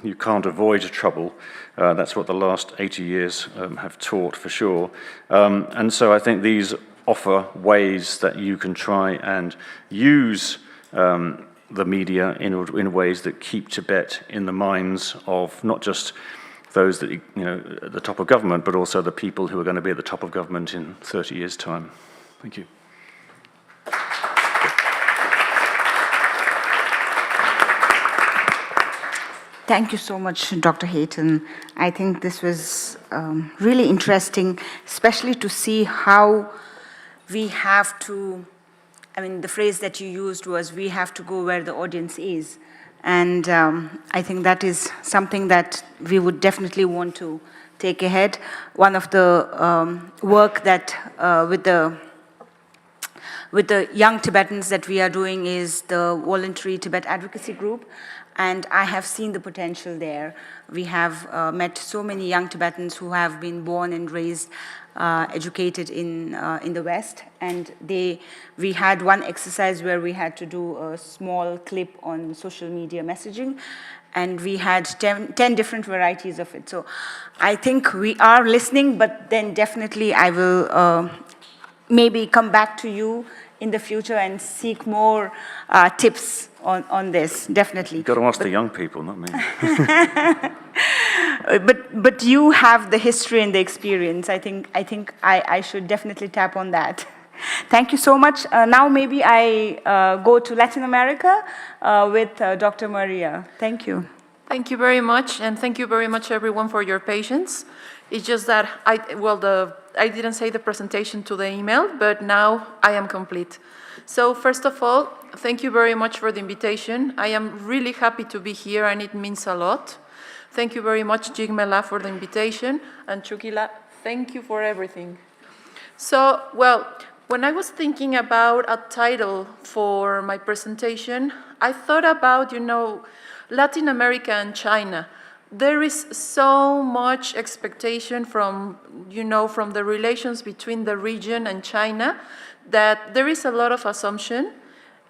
you can't avoid trouble. That's what the last 80 years have taught, for sure. And so I think these offer ways that you can try and use the media in ways that keep Tibet in the minds of not just those that, you know, at the top of government, but also the people who are going to be at the top of government in 30 years' time. Thank you. Thank you so much, Dr. Hayton. I think this was really interesting, especially to see how we have to, I mean, the phrase that you used was, we have to go where the audience is. And I think that is something that we would definitely want to take ahead. One of the work that with the young Tibetans that we are doing is the voluntary Tibet advocacy group. And I have seen the potential there. We have met so many young Tibetans who have been born and raised, educated in the West. And we had one exercise where we had to do a small clip on social media messaging. And we had 10 different varieties of it. So I think we are listening, but then definitely I will maybe come back to you in the future and seek more tips on this, definitely. You've got to ask the young people, not me. But you have the history and the experience. I think I should definitely tap on that. Thank you so much. Now maybe I go to Latin America with Dr. Maria. Thank you. Thank you very much, and thank you very much, everyone, for your patience. It's just that I didn't say the presentation to the email, but now I am complete. So first of all, thank you very much for the invitation. I am really happy to be here, and it means a lot. Thank you very much, Jigmela, for the invitation, and Chukila, thank you for everything. So, well, when I was thinking about a title for my presentation, I thought about, Latin America and China. There is so much expectation from the relations between the region and China that there is a lot of assumption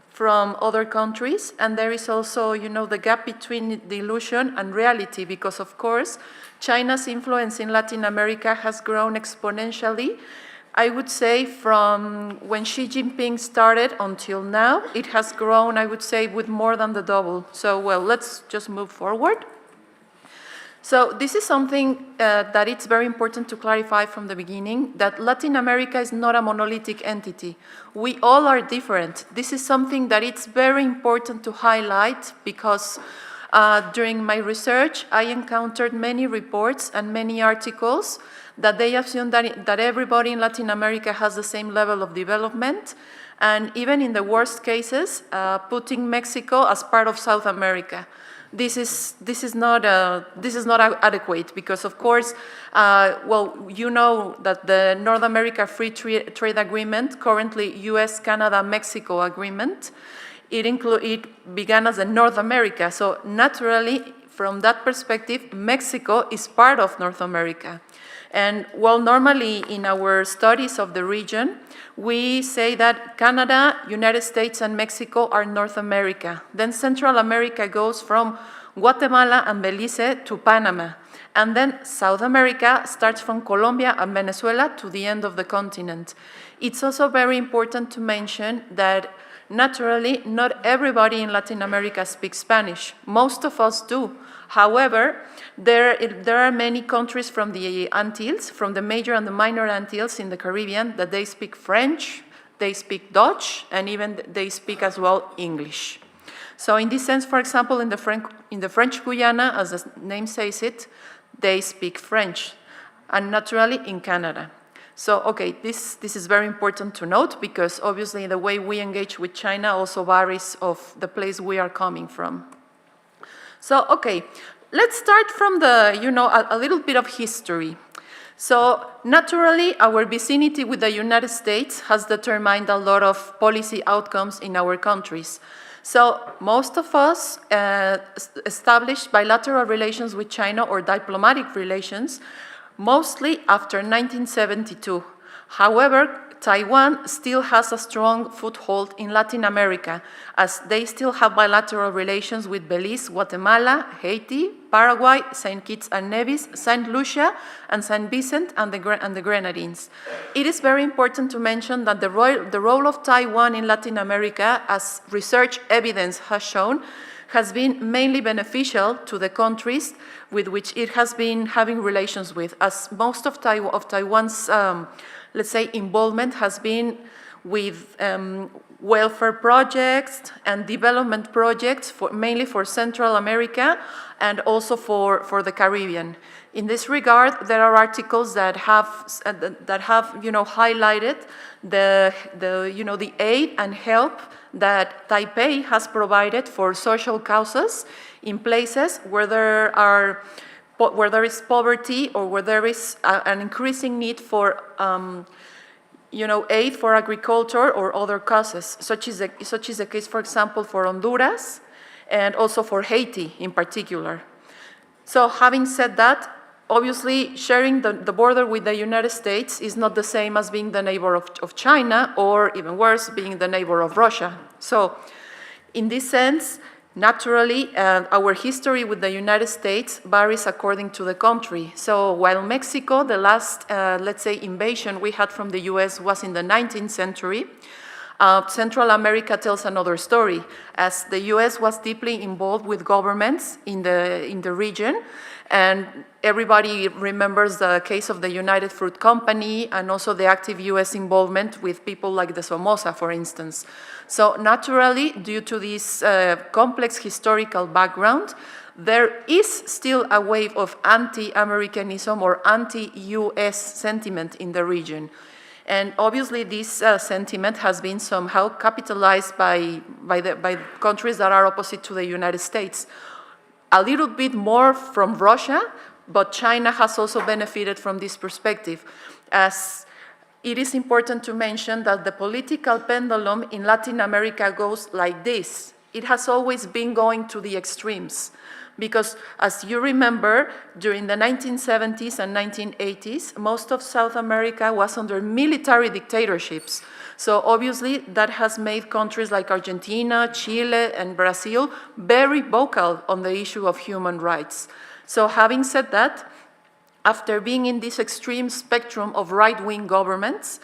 from other countries, and there is also, the gap between the illusion and reality, because of course, China's influence in Latin America has grown exponentially. I would say from when Xi Jinping started until now, it has grown, I would say, with more than the double. So, well, let's just move forward. So this is something that it's very important to clarify from the beginning, that Latin America is not a monolithic entity. We all are different. This is something that it's very important to highlight, because during my research, I encountered many reports and many articles that they assume that everybody in Latin America has the same level of development, and even in the worst cases, putting Mexico as part of South America. This is not adequate, because of course, you know that the North America Free Trade Agreement, currently U.S.-Canada-Mexico agreement, it began as a North America. So naturally, from that perspective, Mexico is part of North America. And well, normally in our studies of the region, we say that Canada, United States, and Mexico are North America. Then Central America goes from Guatemala and Belize to Panama. And then South America starts from Colombia and Venezuela to the end of the continent. It's also very important to mention that naturally, not everybody in Latin America speaks Spanish. Most of us do. However, there are many countries from the Antilles, from the major and the minor Antilles in the Caribbean, that they speak French, they speak Dutch, and even they speak as well English. So in this sense, for example, in the French Guiana, as the name says it, they speak French, and naturally in Canada. So, okay, this is very important to note, because obviously the way we engage with China also varies of the place we are coming from. So, okay, let's start from a little bit of history. So, naturally, our vicinity with the United States has determined a lot of policy outcomes in our countries. So, most of us established bilateral relations with China, or diplomatic relations, mostly after 1972. However, Taiwan still has a strong foothold in Latin America, as they still have bilateral relations with Belize, Guatemala, Haiti, Paraguay, St. Kitts and Nevis, St. Lucia, and St. Vincent and the Grenadines. It is very important to mention that the role of Taiwan in Latin America, as research evidence has shown, has been mainly beneficial to the countries with which it has been having relations with, as most of Taiwan's let's say, involvement has been with welfare projects and development projects, mainly for Central America and also for the Caribbean. In this regard, there are articles that have highlighted the aid and help that Taipei has provided for social causes in places where there is poverty, or where there is an increasing need for aid for agriculture or other causes, such is the case, for example, for Honduras and also for Haiti in particular. So having said that, obviously sharing the border with the United States is not the same as being the neighbor of China, or even worse, being the neighbor of Russia. So in this sense, naturally, our history with the United States varies according to the country. So while Mexico, the last, let's say, invasion we had from the US was in the 19th century, Central America tells another story, as the US was deeply involved with governments in the region, and everybody remembers the case of the United Fruit Company and also the active US involvement with people like the Somoza, for instance. So naturally, due to this complex historical background, there is still a wave of anti-Americanism or anti-US sentiment in the region. And obviously this sentiment has been somehow capitalized by countries that are opposite to the United States. A little bit more from Russia, but China has also benefited from this perspective, as it is important to mention that the political pendulum in Latin America goes like this. It has always been going to the extremes. Because, as you remember, during the 1970s and 1980s, most of South America was under military dictatorships. So obviously, that has made countries like Argentina, Chile, and Brazil very vocal on the issue of human rights. So having said that, after being in this extreme spectrum of right-wing governments,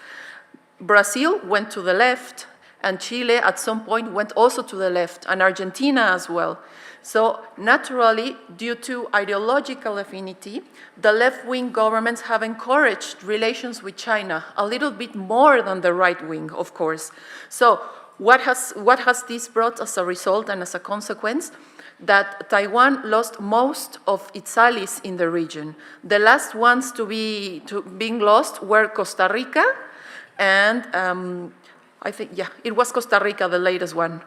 Brazil went to the left, and Chile at some point went also to the left, and Argentina as well. So naturally, due to ideological affinity, the left-wing governments have encouraged relations with China a little bit more than the right-wing, of course. So what has this brought as a result and as a consequence? That Taiwan lost most of its allies in the region. The last ones being lost were Costa Rica, and I think, yeah, it was Costa Rica, the latest one.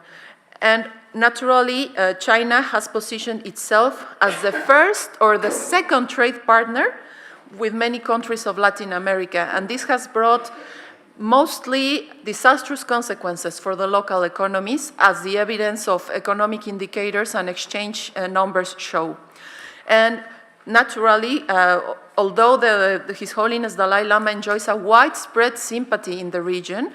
And naturally, China has positioned itself as the first or the second trade partner with many countries of Latin America. And this has brought mostly disastrous consequences for the local economies, as the evidence of economic indicators and exchange numbers show. And naturally, although His Holiness Dalai Lama enjoys a widespread sympathy in the region,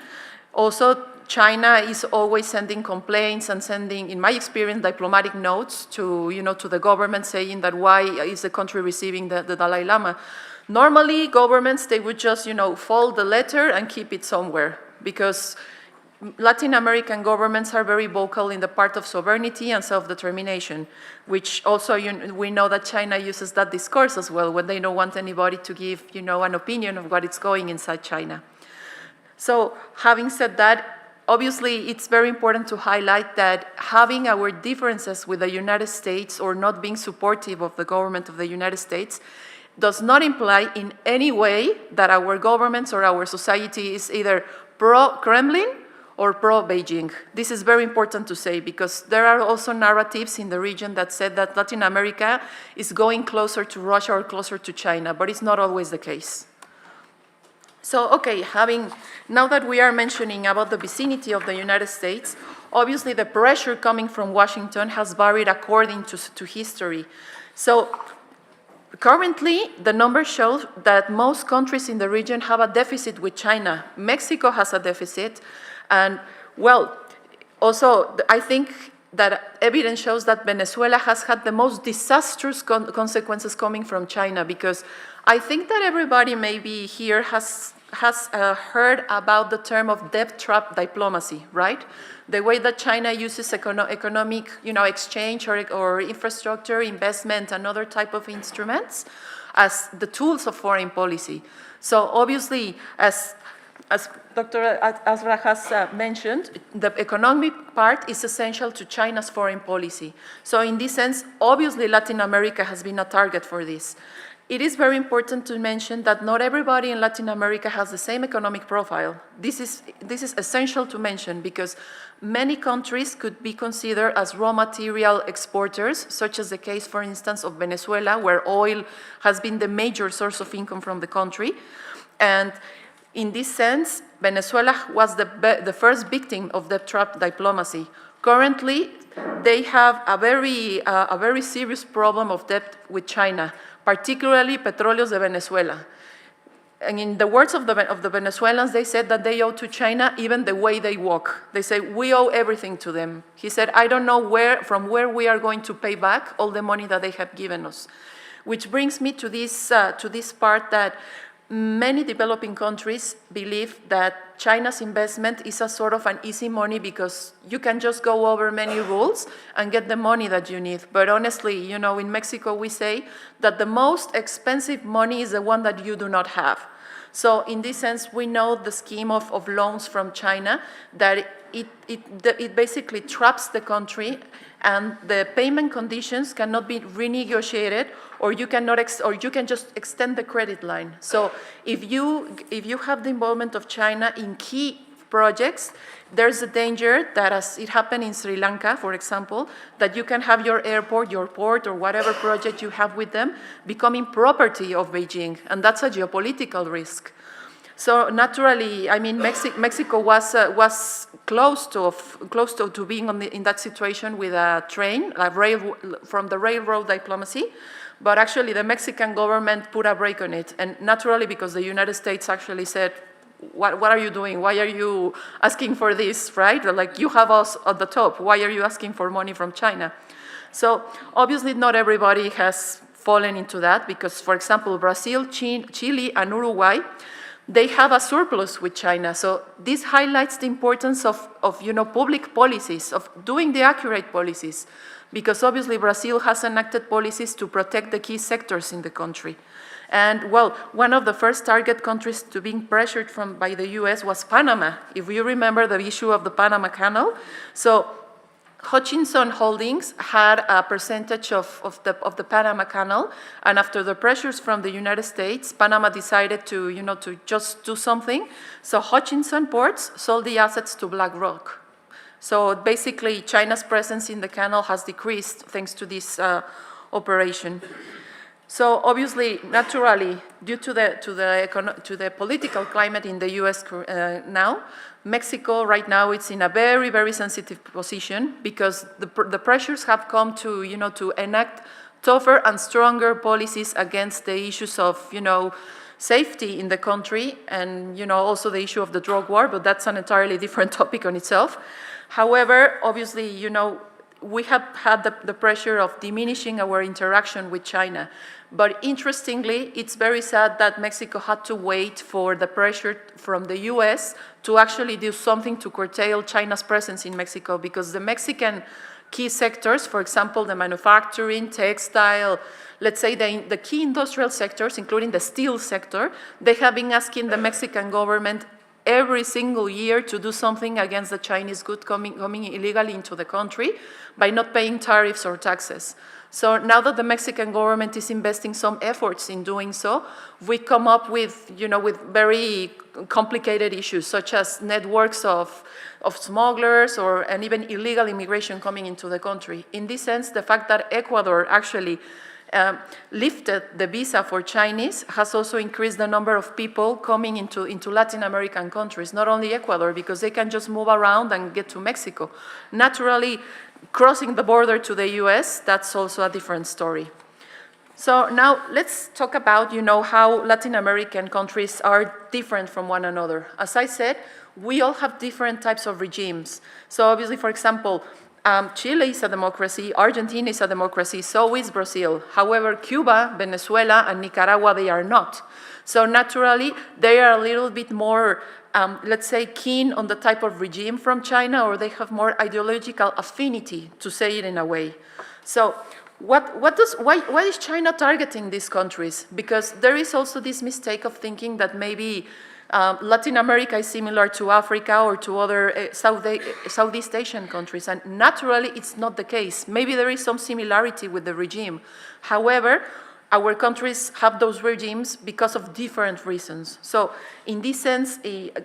also China is always sending complaints and sending, in my experience, diplomatic notes to the government saying that why is the country receiving the Dalai Lama. Normally, governments, they would just, fold the letter and keep it somewhere, because Latin American governments are very vocal in the part of sovereignty and self-determination, which also we know that China uses that discourse as well when they don't want anybody to give, an opinion of what is going inside China. So having said that, obviously, it's very important to highlight that having our differences with the United States or not being supportive of the government of the United States does not imply in any way that our governments or our society is either pro-Kremlin or pro-Beijing. This is very important to say, because there are also narratives in the region that said that Latin America is going closer to Russia or closer to China, but it's not always the case. So, okay, now that we are mentioning about the vicinity of the United States, obviously the pressure coming from Washington has varied according to history. So, currently, the numbers show that most countries in the region have a deficit with China. Mexico has a deficit, and, well, also, I think that evidence shows that Venezuela has had the most disastrous consequences coming from China, because I think that everybody maybe here has heard about the term of debt trap diplomacy, right? The way that China uses economic, exchange or infrastructure, investment, and other type of instruments as the tools of foreign policy. So obviously, as Dr. Azra has mentioned, the economic part is essential to China's foreign policy. So in this sense, obviously Latin America has been a target for this. It is very important to mention that not everybody in Latin America has the same economic profile. This is essential to mention, because many countries could be considered as raw material exporters, such as the case, for instance, of Venezuela, where oil has been the major source of income from the country. And in this sense, Venezuela was the first victim of debt trap diplomacy. Currently, they have a very serious problem of debt with China, particularly Petróleos de Venezuela. And in the words of the Venezuelans, they said that they owe to China even the way they walk. They say, we owe everything to them. He said, I don't know from where we are going to pay back all the money that they have given us. Which brings me to this part that many developing countries believe that China's investment is a sort of an easy money because you can just go over many rules and get the money that you need. But honestly, you know, in Mexico we say that the most expensive money is the one that you do not have. So in this sense, we know the scheme of loans from China, that it basically traps the country, and the payment conditions cannot be renegotiated, or you cannot or you can just extend the credit line. So if you have the involvement of China in key projects, there's a danger that, as it happened in Sri Lanka, for example, that you can have your airport, your port, or whatever project you have with them becoming property of Beijing, and that's a geopolitical risk. So naturally, I mean, Mexico was close to being in that situation with a train, from the railroad diplomacy, but actually the Mexican government put a brake on it, and naturally because the United States actually said, what are you doing? Why are you asking for this, right? Like, you have us at the top. Why are you asking for money from China? So obviously not everybody has fallen into that because, for example, Brazil, Chile, and Uruguay, they have a surplus with China. So this highlights the importance of public policies, of doing the accurate policies, because obviously Brazil has enacted policies to protect the key sectors in the country. And well, one of the first target countries to being pressured by the US was Panama, if you remember the issue of the Panama Canal. So Hutchinson Holdings had a percentage of the Panama Canal, and after the pressures from the United States, Panama decided to just do something. So Hutchinson Ports sold the assets to BlackRock. So basically, China's presence in the canal has decreased thanks to this operation. So obviously, naturally, due to the political climate in the U.S. Now, Mexico right now it's in a very, very sensitive position because the pressures have come to enact tougher and stronger policies against the issues of safety in the country, and also the issue of the drug war. But that's an entirely different topic on itself. However, obviously, we have had the pressure of diminishing our interaction with China. But interestingly, it's very sad that Mexico had to wait for the pressure from the US to actually do something to curtail China's presence in Mexico, because the Mexican key sectors, for example, the manufacturing, textile, let's say the key industrial sectors, including the steel sector, they have been asking the Mexican government every single year to do something against the Chinese goods coming illegally into the country by not paying tariffs or taxes. So now that the Mexican government is investing some efforts in doing so, we come up with very complicated issues, such as networks of smugglers and even illegal immigration coming into the country. In this sense, the fact that Ecuador actually lifted the visa for Chinese has also increased the number of people coming into Latin American countries, not only Ecuador, because they can just move around and get to Mexico. Naturally, crossing the border to the US, that's also a different story. So now let's talk about how Latin American countries are different from one another. As I said, we all have different types of regimes. So obviously, for example, Chile is a democracy, Argentina is a democracy, so is Brazil. However, Cuba, Venezuela, and Nicaragua, they are not. So naturally, they are a little bit more, let's say, keen on the type of regime from China, or they have more ideological affinity, to say it in a way. So why is China targeting these countries? Because there is also this mistake of thinking that maybe Latin America is similar to Africa or to other Southeast Asian countries, and naturally it's not the case. Maybe there is some similarity with the regime. However, our countries have those regimes because of different reasons. So in this sense,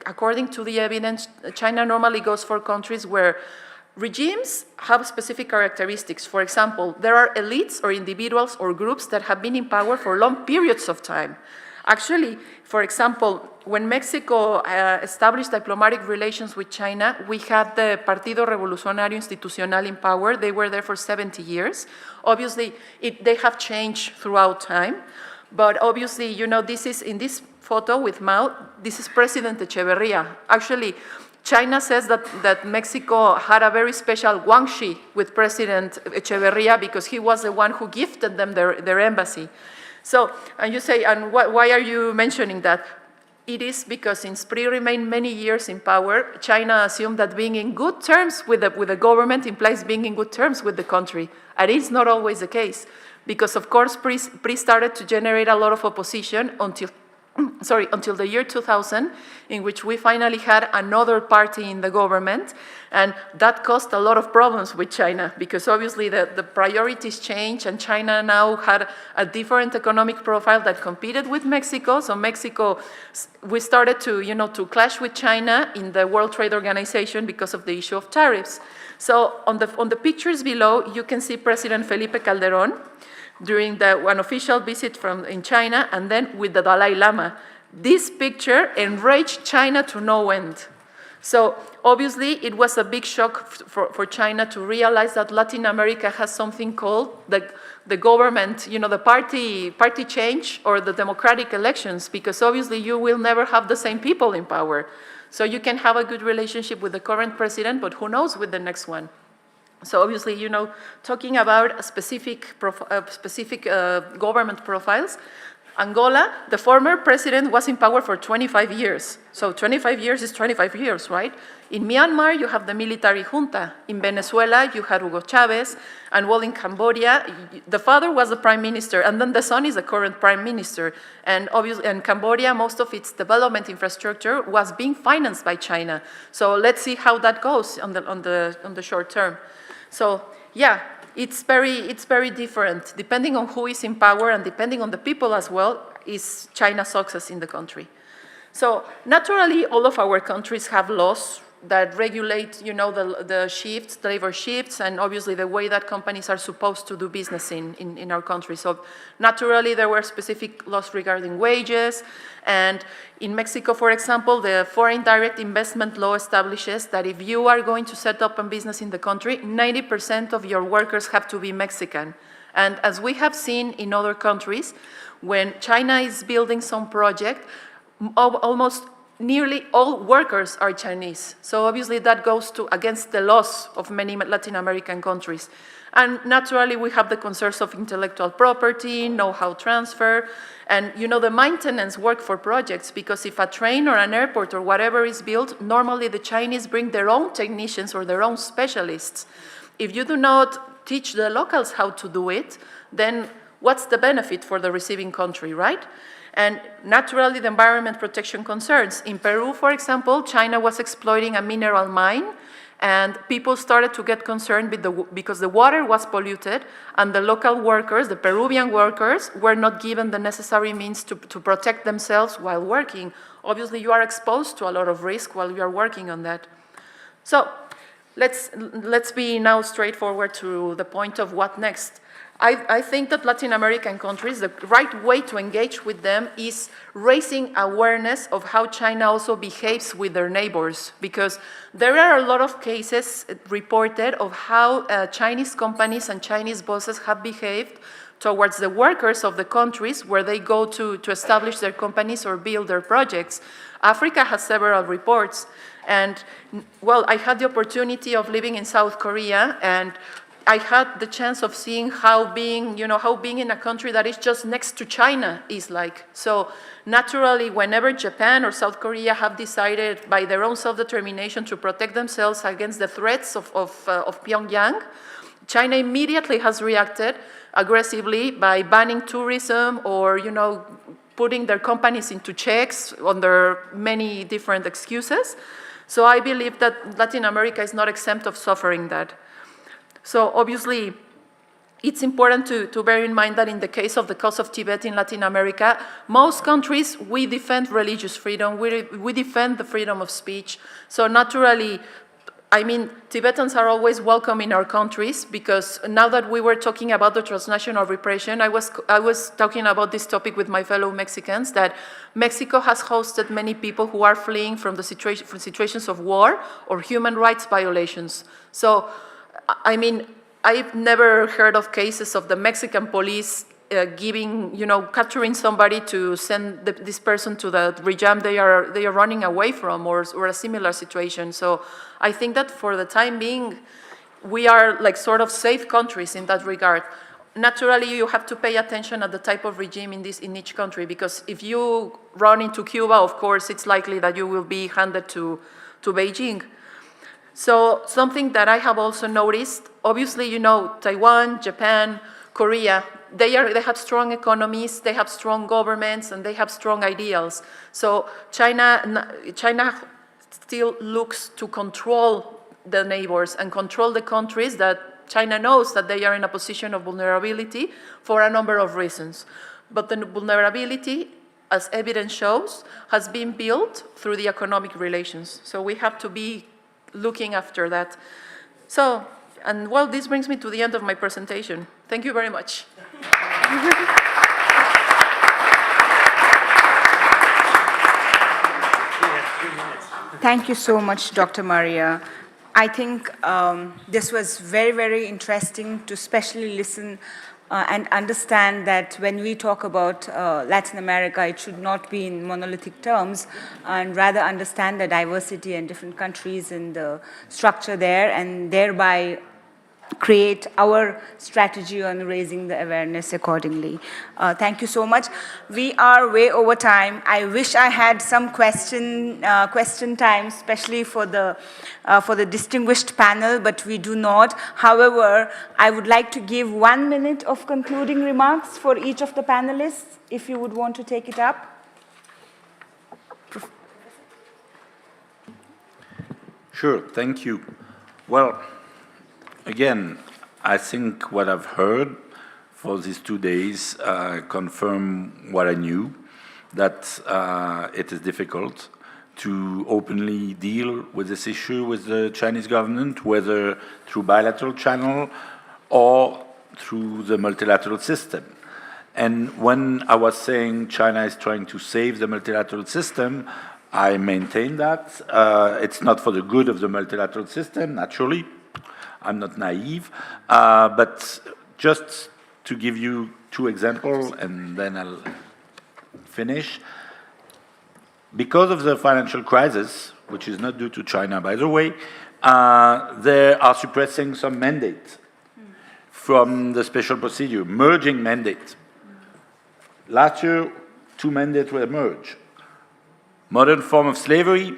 according to the evidence, China normally goes for countries where regimes have specific characteristics. For example, there are elites or individuals or groups that have been in power for long periods of time. Actually, for example, when Mexico established diplomatic relations with China, we had the Partido Revolucionario Institucional in power. They were there for 70 years. Obviously, they have changed throughout time. But obviously, this is in this photo with Mao, this is President Echeverría. Actually, China says that Mexico had a very special guanxi with President Echeverría because he was the one who gifted them their embassy. So, and you say, and why are you mentioning that? It is because since PRI remained many years in power, China assumed that being in good terms with the government implies being in good terms with the country. And it's not always the case, because of course PRI started to generate a lot of opposition until the year 2000, in which we finally had another party in the government, and that caused a lot of problems with China, because obviously the priorities changed, and China now had a different economic profile that competed with Mexico. So Mexico, we started to clash with China in the World Trade Organization because of the issue of tariffs. So on the pictures below, you can see President Felipe Calderón during an official visit in China, and then with the Dalai Lama. This picture enraged China to no end. So obviously it was a big shock for China to realize that Latin America has something called the government, the party change or the democratic elections, because obviously you will never have the same people in power. So you can have a good relationship with the current president, but who knows with the next one. So obviously, talking about specific government profiles, Angola, the former president was in power for 25 years. So 25 years is 25 years, right? In Myanmar, you have the military junta. In Venezuela, you had Hugo Chavez. And while in Cambodia, the father was the prime minister, and then the son is the current prime minister. And obviously, in Cambodia, most of its development infrastructure was being financed by China. So let's see how that goes on the short term. So yeah, it's very different. Depending on who is in power and depending on the people as well, is China's success in the country. So naturally, all of our countries have laws that regulate, the shifts, the labor shifts, and obviously the way that companies are supposed to do business in our country. So naturally, there were specific laws regarding wages. And in Mexico, for example, the foreign direct investment law establishes that if you are going to set up a business in the country, 90% of your workers have to be Mexican. And as we have seen in other countries, when China is building some project, almost nearly all workers are Chinese. So obviously that goes against the laws of many Latin American countries. And naturally we have the concerns of intellectual property, know-how transfer, and the maintenance work for projects, because if a train or an airport or whatever is built, normally the Chinese bring their own technicians or their own specialists. If you do not teach the locals how to do it, then what's the benefit for the receiving country, right? And naturally, the environment protection concerns. In Peru, for example, China was exploiting a mineral mine, and people started to get concerned because the water was polluted, and the local workers, the Peruvian workers, were not given the necessary means to protect themselves while working. Obviously, you are exposed to a lot of risk while you are working on that. So let's be now straightforward to the point of what next. I think that Latin American countries, the right way to engage with them is raising awareness of how China also behaves with their neighbors, because there are a lot of cases reported of how Chinese companies and Chinese bosses have behaved towards the workers of the countries where they go to establish their companies or build their projects. Africa has several reports, and well, I had the opportunity of living in South Korea, and I had the chance of seeing how being in a country that is just next to China is like. So naturally, whenever Japan or South Korea have decided by their own self-determination to protect themselves against the threats of Pyongyang, China immediately has reacted aggressively by banning tourism or, putting their companies into checks under many different excuses. So I believe that Latin America is not exempt of suffering that. So obviously, it's important to bear in mind that in the case of the cause of Tibet in Latin America, most countries, we defend religious freedom, we defend the freedom of speech. So naturally, Tibetans are always welcome in our countries, because now that we were talking about the transnational repression, I was talking about this topic with my fellow Mexicans, that Mexico has hosted many people who are fleeing from situations of war or human rights violations. So I've never heard of cases of the Mexican police capturing somebody to send this person to the regime they are running away from, or a similar situation. So I think that for the time being, we are like sort of safe countries in that regard. naturally you have to pay attention at the type of regime in each country, because if you run into Cuba, of course, it's likely that you will be handed to Beijing. So something that I have also noticed, obviously, you know, Taiwan, Japan, Korea, they have strong economies, they have strong governments, and they have strong ideals. So China still looks to control the neighbors and control the countries that China knows that they are in a position of vulnerability for a number of reasons. But the vulnerability, as evidence shows, has been built through the economic relations. So we have to be looking after that. So, and well, this brings me to the end of my presentation. Thank you very much. Thank you so much, Dr. Maria. I think this was very, very interesting to especially listen and understand that when we talk about Latin America, it should not be in monolithic terms, and rather understand the diversity and different countries and the structure there, and thereby create our strategy on raising the awareness accordingly. Thank you so much. We are way over time. I wish I had some question time, especially for the distinguished panel, but we do not. However, I would like to give 1 minute of concluding remarks for each of the panelists, if you would want to take it up. Sure, thank you. Well, again, I think what I've heard for these 2 days confirm what I knew, that it is difficult to openly deal with this issue with the Chinese government, whether through bilateral channel or through the multilateral system. And when I was saying China is trying to save the multilateral system, I maintain that. It's not for the good of the multilateral system, naturally. I'm not naive, but just to give you 2 examples, and then I'll finish. Because of the financial crisis, which is not due to China, by the way, they are suppressing some mandates from the special procedure, merging mandates. Last year, 2 mandates were merged. Modern form of slavery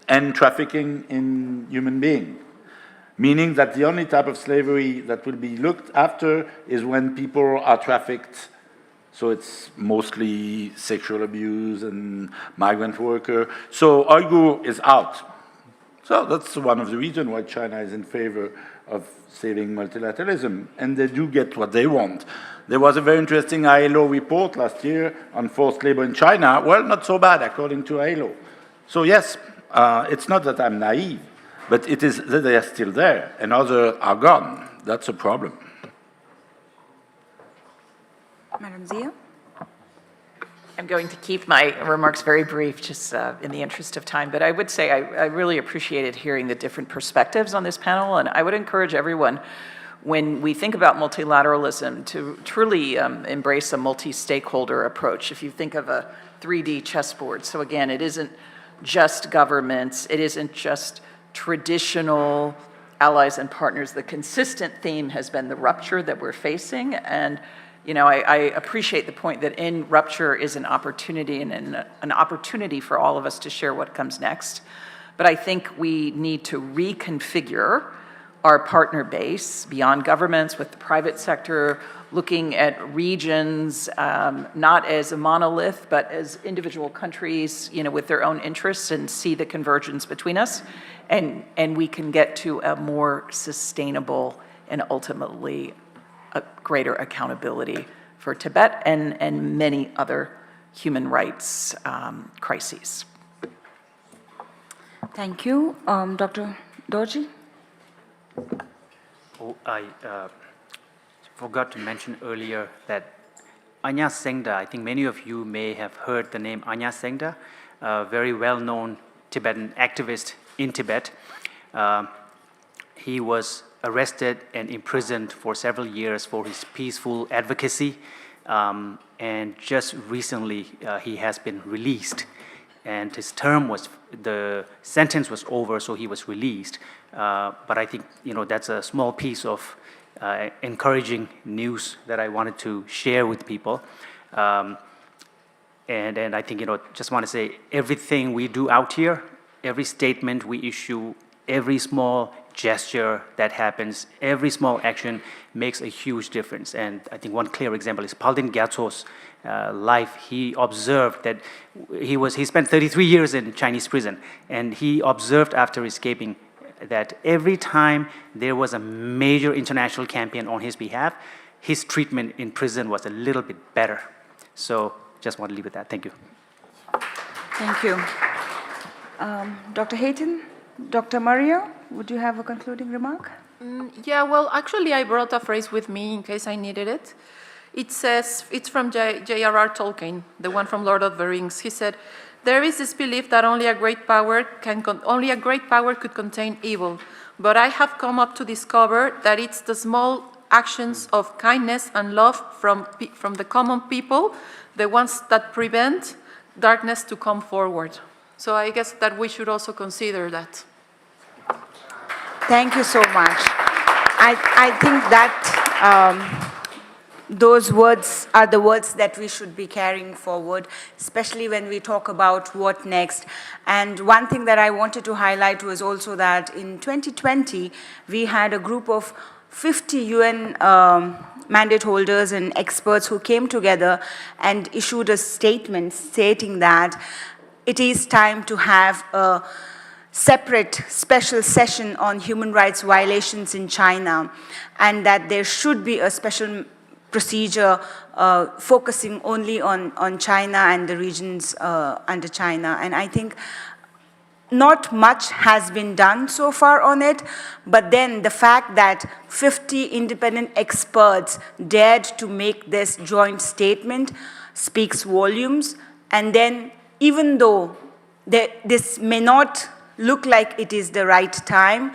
and trafficking in human beings. Meaning that the only type of slavery that will be looked after is when people are trafficked. So it's mostly sexual abuse and migrant worker. So Uyghur is out. So that's one of the reasons why China is in favor of saving multilateralism. And they do get what they want. There was a very interesting ILO report last year on forced labor in China. Well, not so bad, according to ILO. So yes, it's not that I'm naive. But it is that they are still there, and others are gone. That's a problem. Madam Zia? I'm going to keep my remarks very brief, just in the interest of time. But I would say I really appreciated hearing the different perspectives on this panel, and I would encourage everyone, when we think about multilateralism, to truly embrace a multi-stakeholder approach. If you think of a 3D chessboard, so again, it isn't just governments, it isn't just traditional allies and partners. The consistent theme has been the rupture that we're facing, and you know, I appreciate the point that in rupture is an opportunity, and an opportunity for all of us to share what comes next. But I think we need to reconfigure our partner base beyond governments with the private sector, looking at regions not as a monolith, but as individual countries, you know, with their own interests, and see the convergence between us. And we can get to a more sustainable and ultimately a greater accountability for Tibet and many other human rights crises. Thank you. Dr. Dorji? Oh, I forgot to mention earlier that Anya Sengda, I think many of you may have heard the name Anya Sengda, a very well-known Tibetan activist in Tibet. He was arrested and imprisoned for several years for his peaceful advocacy, and just recently he has been released. And his the sentence was over, so he was released. But I think, you know, that's a small piece of encouraging news that I wanted to share with people. And I think, just want to say everything we do out here, every statement we issue, every small gesture that happens, every small action makes a huge difference. And I think one clear example is Paldin Gyatso's life. He observed that he spent 33 years in Chinese prison, and he observed after escaping that every time there was a major international campaign on his behalf, his treatment in prison was a little bit better. So just want to leave it at that. Thank you. Thank you. Dr. Hayton, Dr. Mario, would you have a concluding remark? Yeah, well, actually, I brought a phrase with me in case I needed it. It says, it's from J.R.R. Tolkien, the one from Lord of the Rings. He said, "There is this belief that only a great power could contain evil, but I have come up to discover that it's the small actions of kindness and love from the common people, the ones that prevent darkness to come forward." So I guess that we should also consider that. Thank you so much. I think that those words are the words that we should be carrying forward, especially when we talk about what next. And one thing that I wanted to highlight was also that in 2020, we had a group of 50 UN mandate holders and experts who came together and issued a statement stating that it is time to have a separate special session on human rights violations in China, and that there should be a special procedure focusing only on China and the regions under China. And I think not much has been done so far on it, but then the fact that 50 independent experts dared to make this joint statement speaks volumes. And then even though this may not look like it is the right time,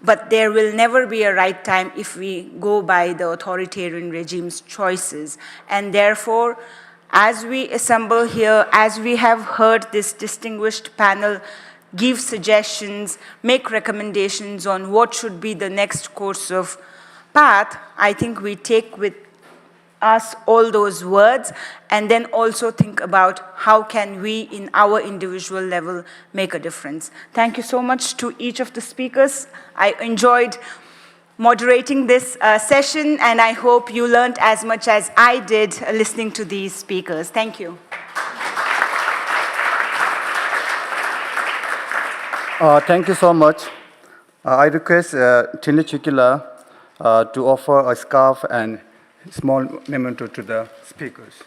but there will never be a right time if we go by the authoritarian regime's choices. And therefore, as we assemble here, as we have heard this distinguished panel give suggestions, make recommendations on what should be the next course of path, I think we take with us all those words and then also think about how can we in our individual level make a difference. Thank you so much to each of the speakers. I enjoyed moderating this session, and I hope you learned as much as I did listening to these speakers. Thank you. Thank you so much. I request Chinle Chukila to offer a scarf and small memento to the speakers.